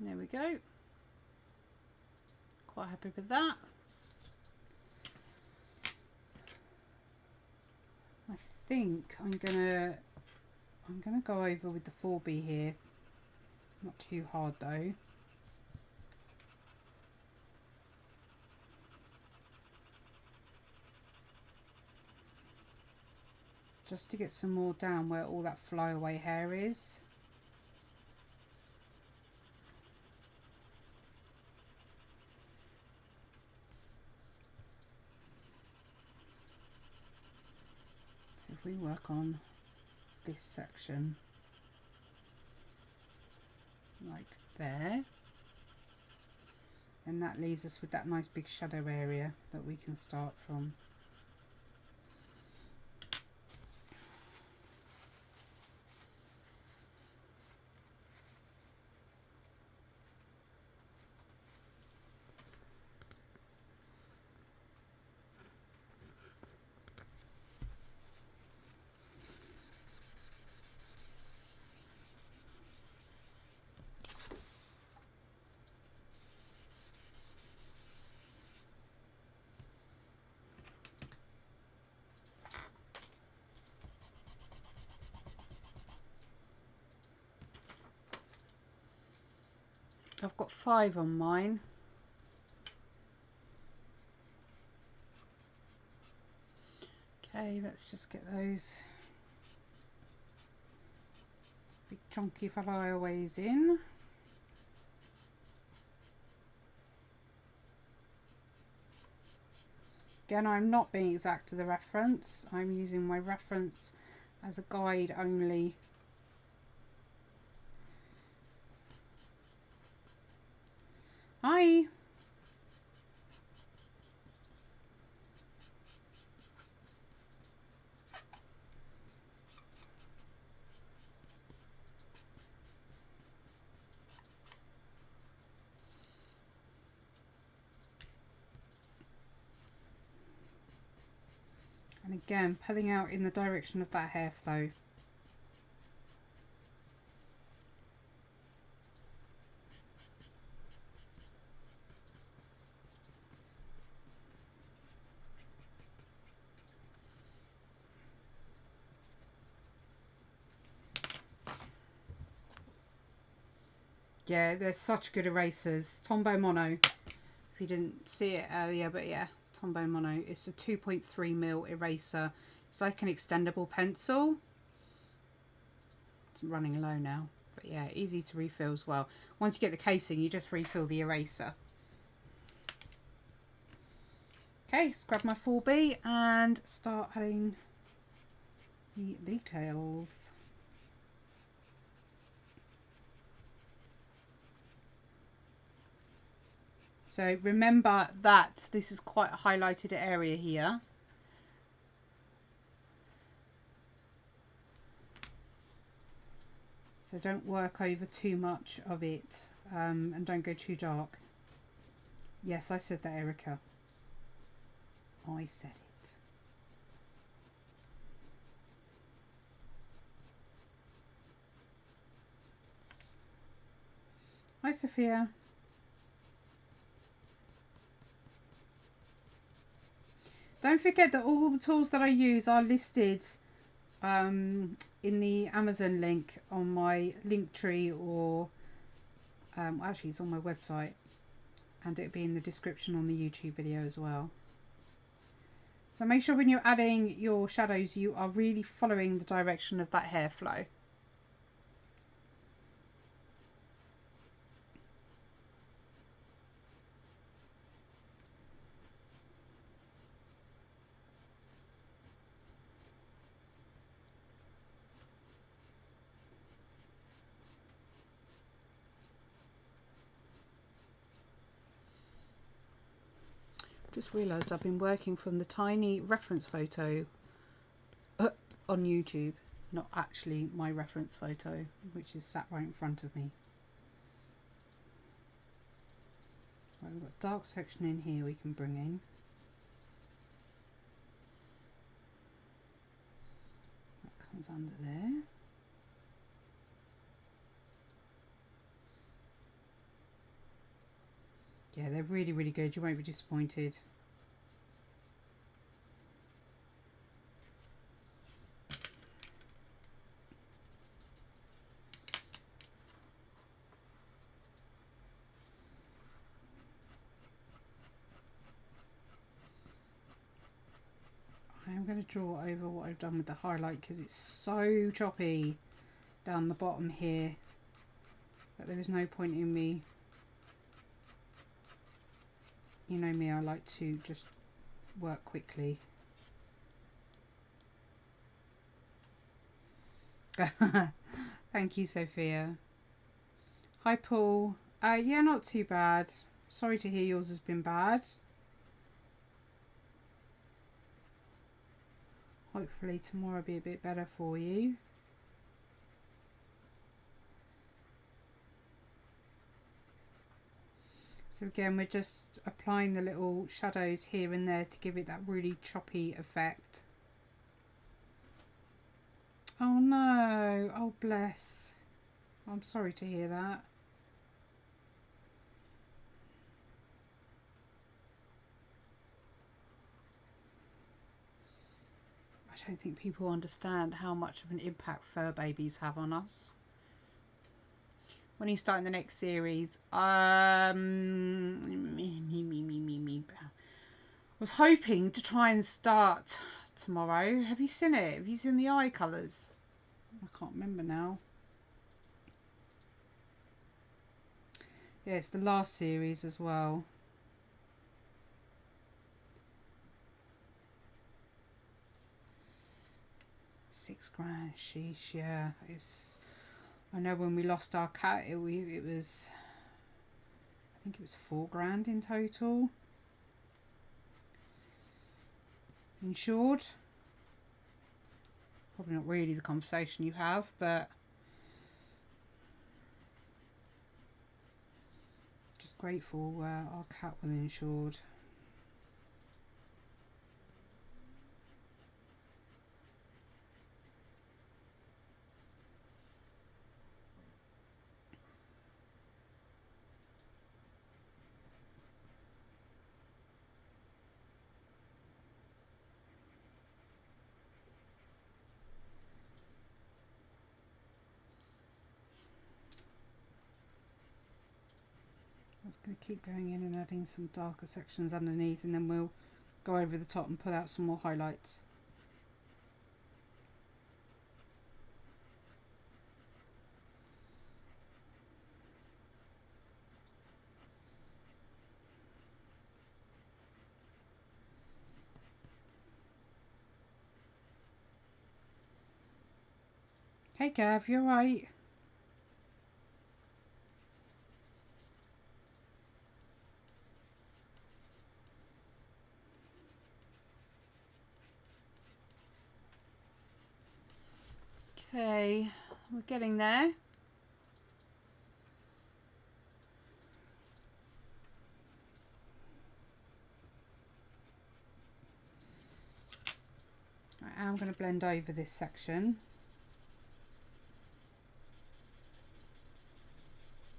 There we go. Quite happy with that. I think I'm gonna go over with the 4B here. Not too hard though. Just to get some more down where all that flyaway hair is. If we work on this section like there, and that leaves us with that nice big shadow area that we can start from. I've got 5 on mine. Okay, let's just get those big chunky flyaways in. Again, I'm not being exact to the reference. I'm using my reference as a guide only. Hi. And again, pulling out in the direction of that hair flow. Yeah, they're such good erasers. Tombow Mono, if you didn't see it earlier, but yeah, Tombow Mono. It's a 2.3mm eraser. It's like an extendable pencil. It's running low now, but yeah, easy to refill as well. Once you get the casing, you just refill the eraser. Okay, let's grab my 4B and start adding the details. So remember that this is quite a highlighted area here. So don't work over too much of it, and don't go too dark. Yes, I said that, Erica. I said it. Hi, Sophia. Don't forget that all the tools that I use are listed in the Amazon link on my link tree, or actually it's on my website, and it'll be in the description on the YouTube video as well. So make sure when you're adding your shadows you are really following the direction of that hair flow. Just realised I've been working from the tiny reference photo on YouTube, not actually my reference photo, which is sat right in front of me. Right, we've got dark section in here we can bring in. That comes under there. Yeah, they're really, really good. You won't be disappointed. I'm going to draw over what I've done with the highlight because it's so choppy down the bottom here that there is no point in me. You know me, I like to just work quickly. Thank you, Sophia. Hi, Paul. Yeah, not too bad. Sorry to hear yours has been bad. Hopefully tomorrow will be a bit better for you. So again, we're just applying the little shadows here and there to give it that really choppy effect. Oh no, oh bless. I'm sorry to hear that. I don't think people understand how much of an impact fur babies have on us. When are you starting the next series? Was hoping to try and start tomorrow. Have you seen it? Have you seen the eye colours? I can't remember now. Yeah, it's the last series as well. £6,000, sheesh, yeah. It's. I know when we lost our cat, it was. I think it was £4,000 in total. Insured. Probably not really the conversation you have, but just grateful our cat was insured. I was going to keep going in and adding some darker sections underneath, and then we'll go over the top and pull out some more highlights. Hey Gav, you alright? Okay, we're getting there. I am going to blend over this section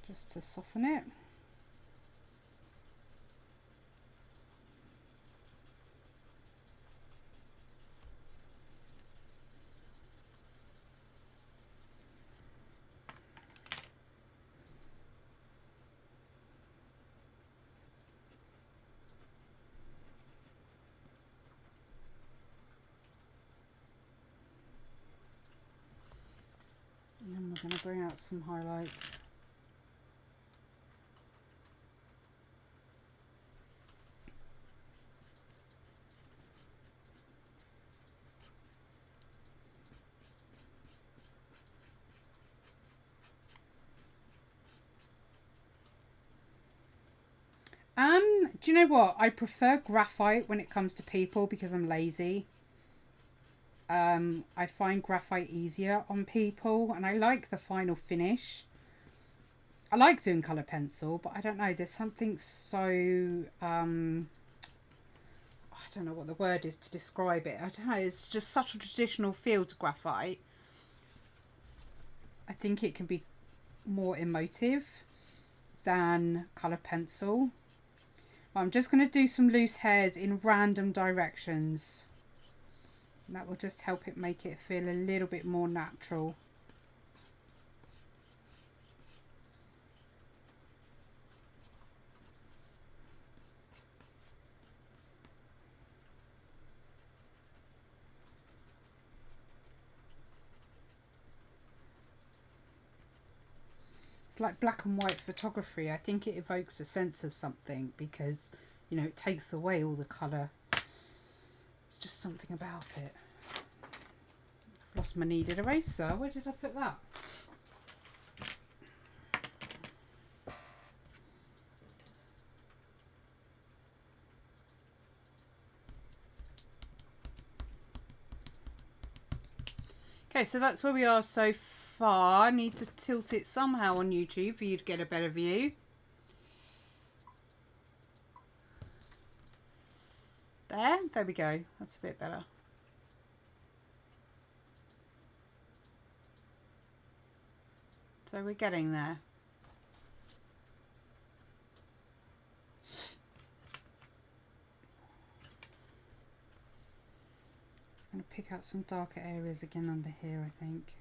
just to soften it. And then we're going to bring out some highlights. Do you know what? I prefer graphite when it comes to people because I'm lazy. I find graphite easier on people, and I like the final finish. I like doing colour pencil, but I don't know, there's something so I don't know what the word is to describe it. I don't know, it's just such a traditional feel to graphite. I think it can be more emotive than colour pencil. I'm just going to do some loose hairs in random directions. And that will just help it make it feel a little bit more natural. It's like black and white photography. I think it evokes a sense of something because, you know, it takes away all the colour. It's just something about it. I've lost my kneaded eraser. Where did I put that? Okay, so that's where we are so far. I need to tilt it somehow on YouTube for you to get a better view. There we go. That's a bit better. So we're getting there. Just going to pick out some darker areas again under here, I think.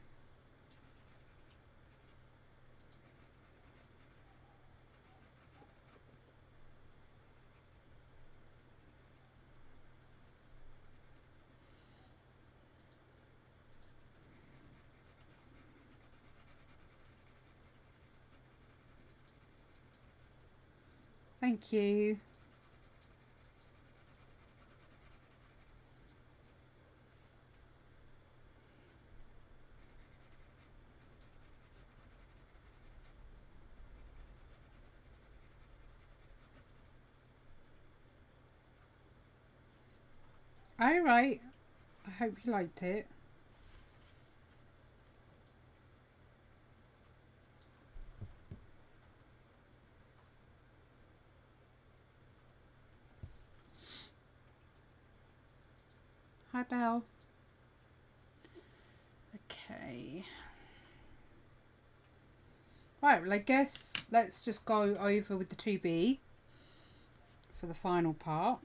Thank you. All right. I hope you liked it. Hi, Belle. Okay. Right, well, I guess let's just go over with the 2B for the final part.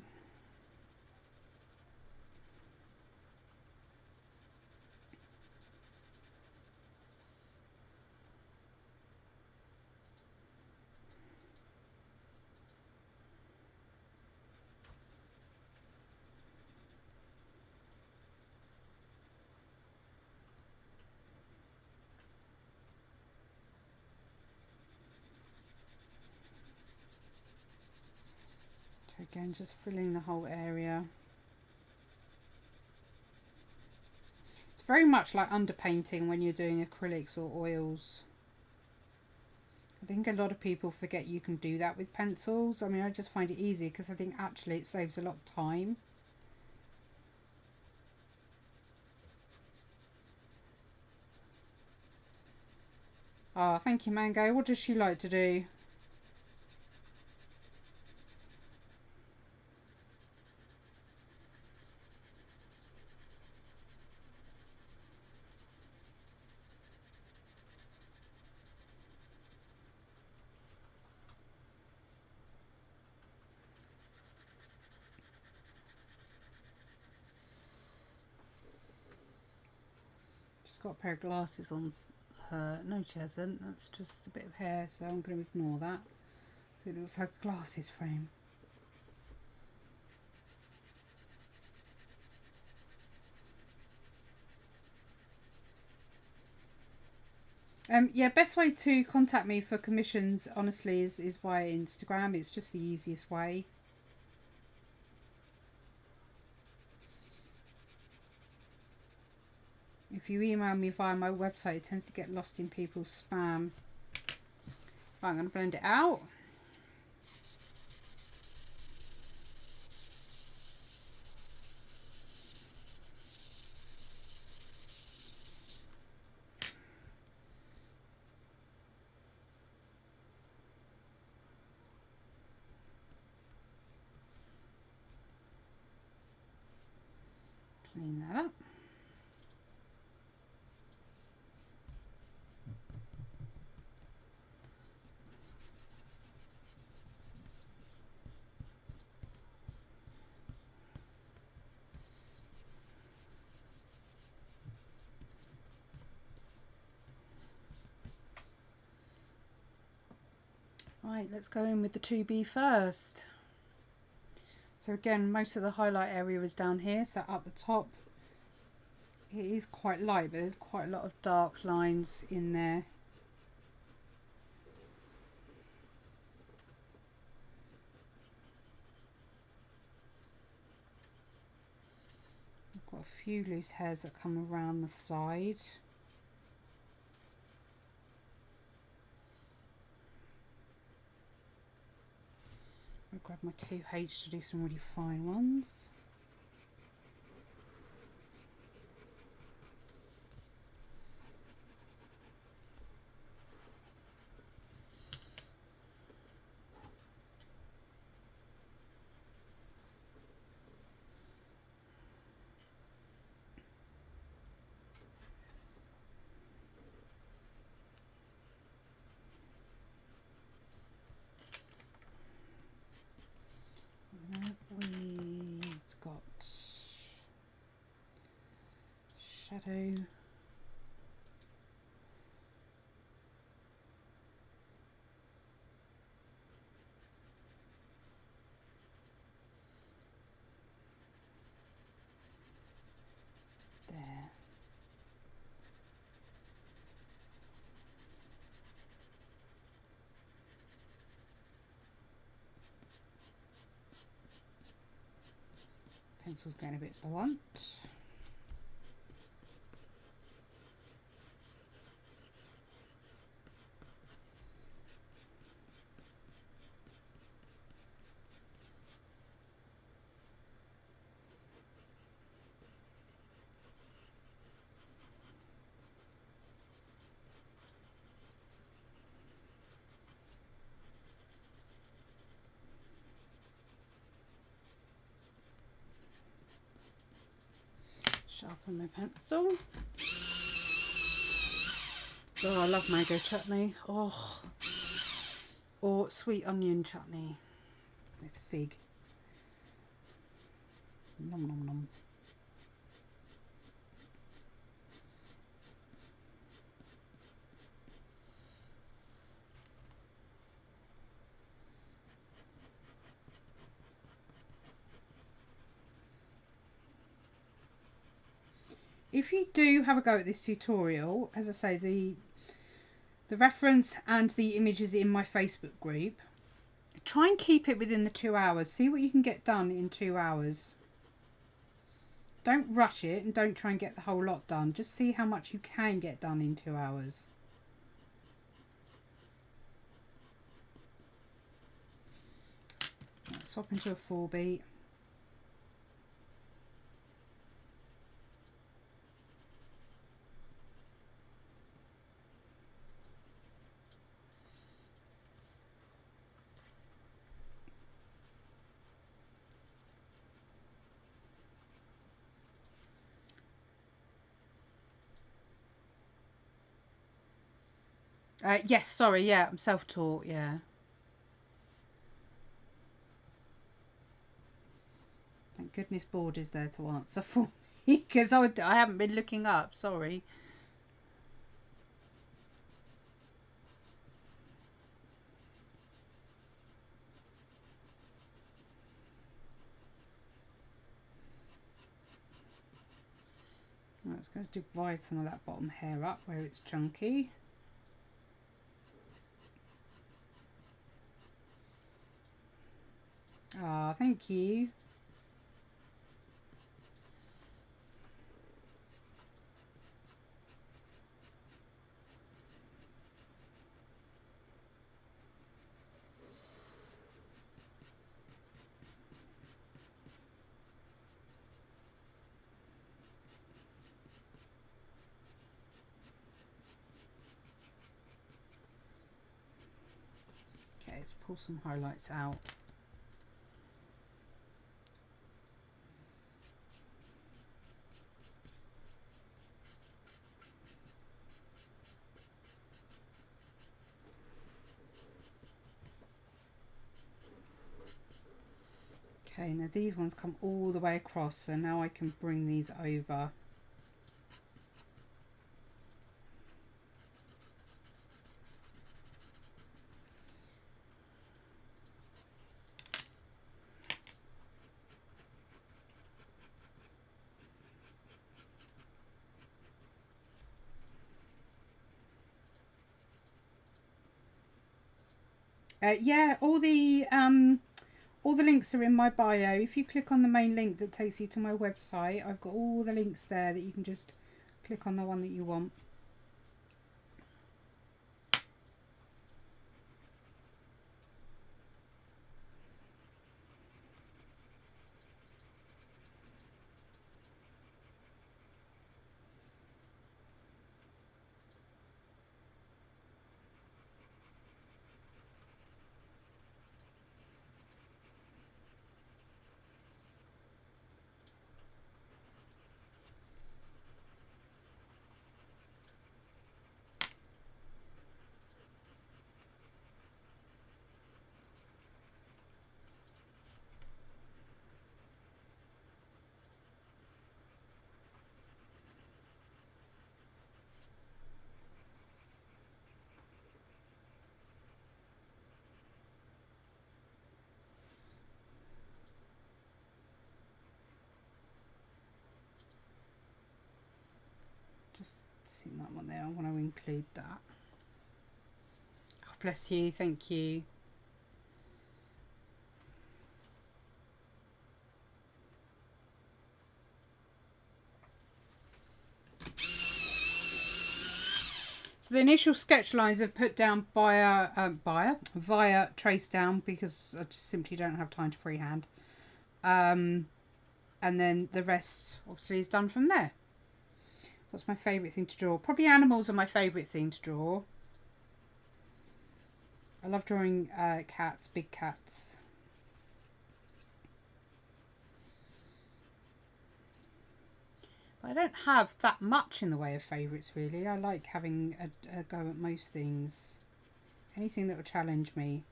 So again, just filling the whole area. It's very much like underpainting when you're doing acrylics or oils. I think a lot of people forget you can do that with pencils. I mean, I just find it easy because I think actually it saves a lot of time. Ah, thank you, Mango. What does she like to do? She's got a pair of glasses on her. No, she hasn't. That's just a bit of hair, so I'm going to ignore that. So it looks like a glasses frame. Yeah, best way to contact me for commissions, honestly, is via Instagram. It's just the easiest way. If you email me via my website, it tends to get lost in people's spam. Right, I'm going to blend it out. Clean that up. Right, let's go in with the 2B first. So again, most of the highlight area is down here, so up the top it is quite light, but there's quite a lot of dark lines in there. I've got a few loose hairs that come around the side. I'll grab my 2H to do some really fine ones. We've got shadow. There. Pencil's getting a bit blunt. Sharpen my pencil. Oh, I love mango chutney. Oh, or sweet onion chutney with fig. Nom nom nom. If you do have a go at this tutorial, as I say, the reference and the images in my Facebook group, try and keep it within the 2 hours. See what you can get done in 2 hours. Don't rush it and don't try and get the whole lot done. Just see how much you can get done in 2 hours. Swap into a 4-beat. Yes, sorry, yeah, I'm self-taught, yeah. Thank goodness Board is there to answer for me, because I haven't been looking up, sorry. Right, it's going to divide some of that bottom hair up where it's chunky. Ah, thank you. Okay, let's pull some highlights out. Okay, now these ones come all the way across, so now I can bring these over. Yeah, all the links are in my bio. If you click on the main link that takes you to my website, I've got all the links there that you can just click on the one that you want. Just see that one there. I want to include that. Oh, bless you. Thank you. So the initial sketch lines are put down via trace down, because I just simply don't have time to freehand. And then the rest obviously is done from there. What's my favourite thing to draw? Probably animals are my favourite thing to draw. I love drawing cats, big cats. But I don't have that much in the way of favourites, really. I like having a go at most things. Anything that will challenge me.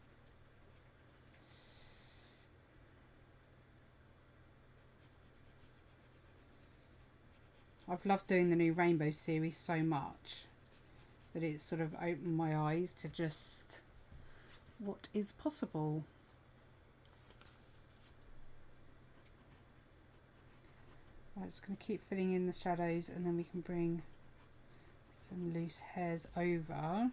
I've loved doing the new Rainbow series so much that it's sort of opened my eyes to just what is possible. I'm just going to keep filling in the shadows, and then we can bring some loose hairs over.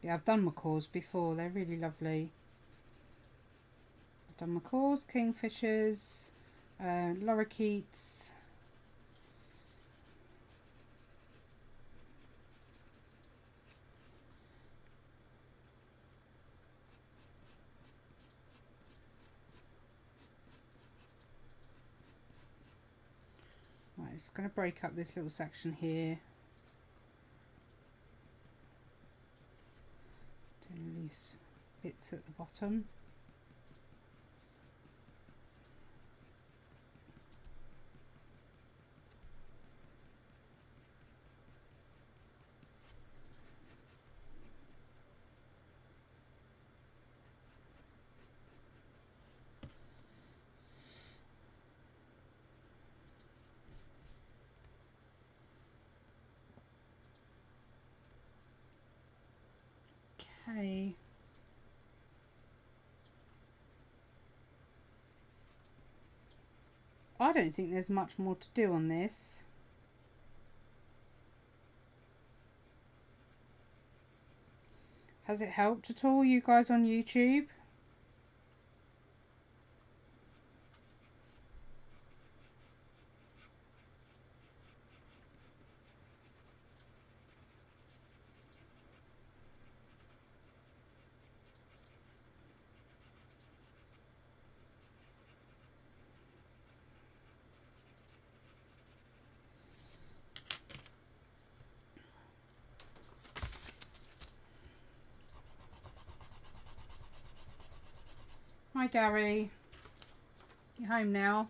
Yeah, I've done macaws before. They're really lovely. I've done macaws, kingfishers, lorikeets. Right, I'm just going to break up this little section here. Do loose bits at the bottom. Okay. I don't think there's much more to do on this. Has it helped at all, you guys on YouTube? Hi Gary, you're home now.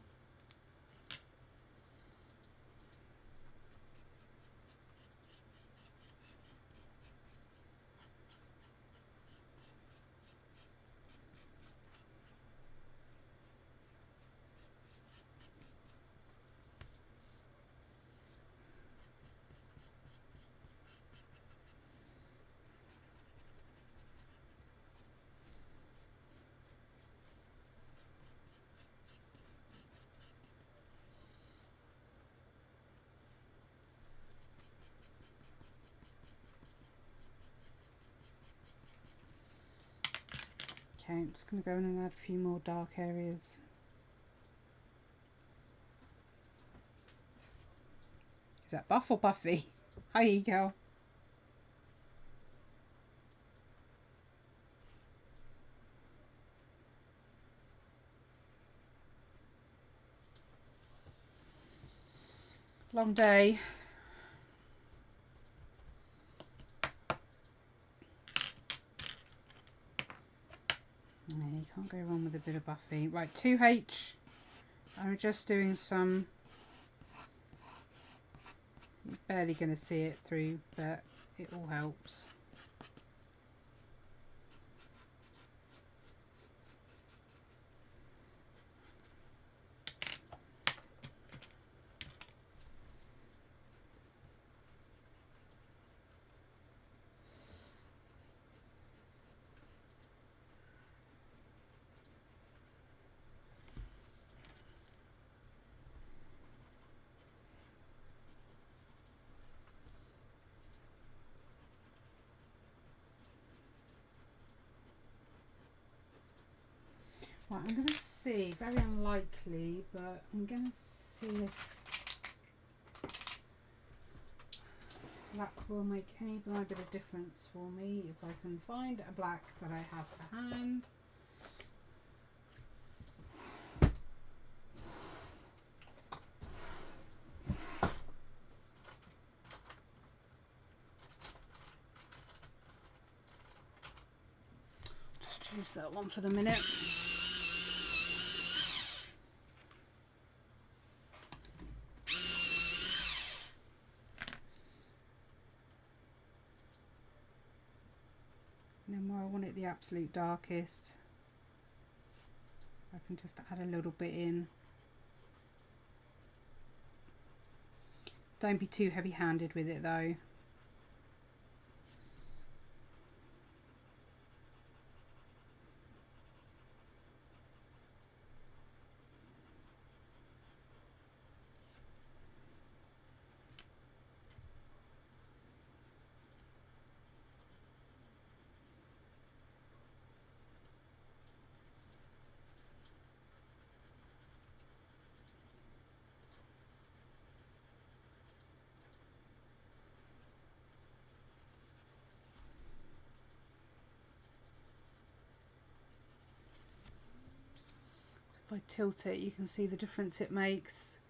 Okay, I'm just going to go in and add a few more dark areas. Is that Buff or Buffy? Hi, Eagle. Long day. No, you can't go wrong with a bit of Buffy. Right, 2H. I'm just doing some... You're barely going to see it through, but it all helps. Right, I'm going to see, very unlikely, but I'm going to see if black will make any bit of difference for me if I can find a black that I have to hand. Just choose that one for the minute. And then where I want it the absolute darkest, I can just add a little bit in. Don't be too heavy-handed with it though. If I tilt it, you can see the difference it makes.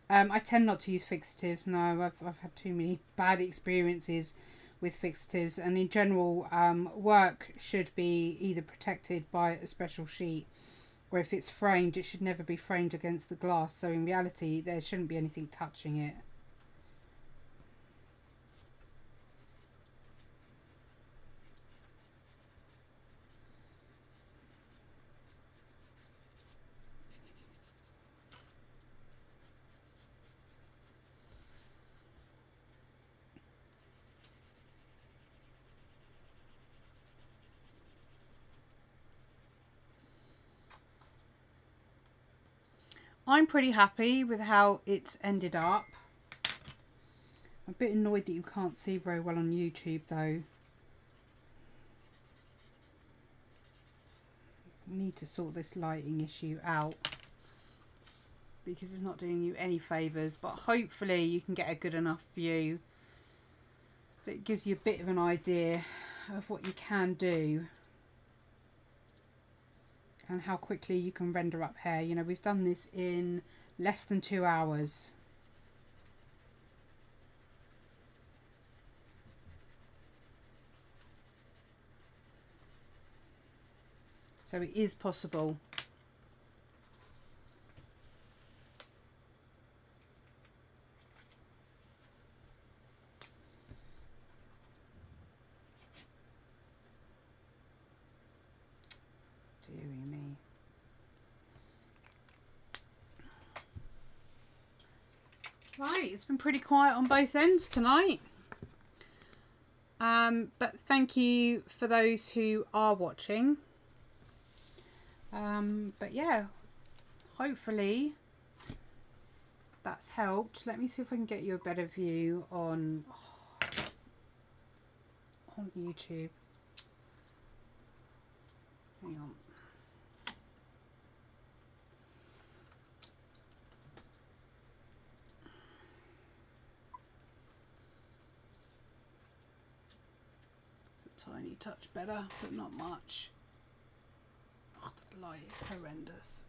I tend not to use fixatives. No, I've had too many bad experiences with fixatives, and in general, work should be either protected by a special sheet, or if it's framed, it should never be framed against the glass. So in reality, there shouldn't be anything touching it. I'm pretty happy with how it's ended up. I'm a bit annoyed that you can't see very well on YouTube though. I need to sort this lighting issue out because it's not doing you any favours, but hopefully you can get a good enough view that gives you a bit of an idea of what you can do and how quickly you can render up hair. You know, we've done this in less than 2 hours. So it is possible. Dearie me. Right, it's been pretty quiet on both ends tonight. But thank you for those who are watching. But yeah, hopefully that's helped. Let me see if I can get you a better view on YouTube. Hang on. It's a tiny touch better, but not much. Oh, the light is horrendous.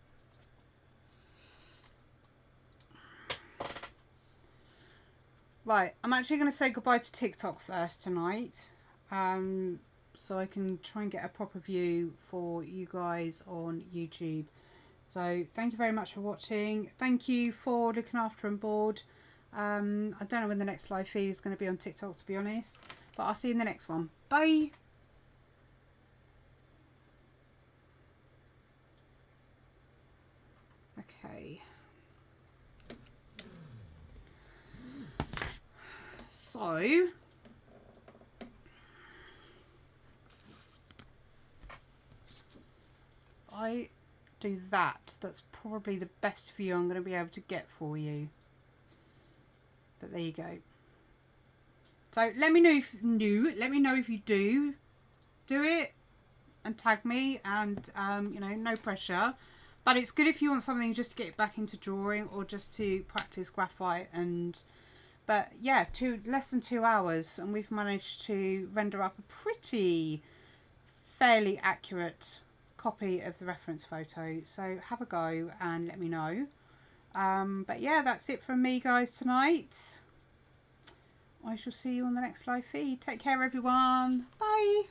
Right, I'm actually going to say goodbye to TikTok first tonight, so I can try and get a proper view for you guys on YouTube. So thank you very much for watching. Thank you for looking after and board. I don't know when the next live feed is going to be on TikTok, to be honest, but I'll see you in the next one. Bye. Okay. So I do that, that's probably the best view I'm going to be able to get for you. But there you go. So let me know if you do it and tag me, and you know, no pressure. But it's good if you want something just to get back into drawing or just to practice graphite. And but yeah, less than 2 hours, and we've managed to render up a fairly accurate copy of the reference photo. So have a go and let me know. But yeah, that's it from me, guys, tonight. I shall see you on the next live feed. Take care, everyone. Bye.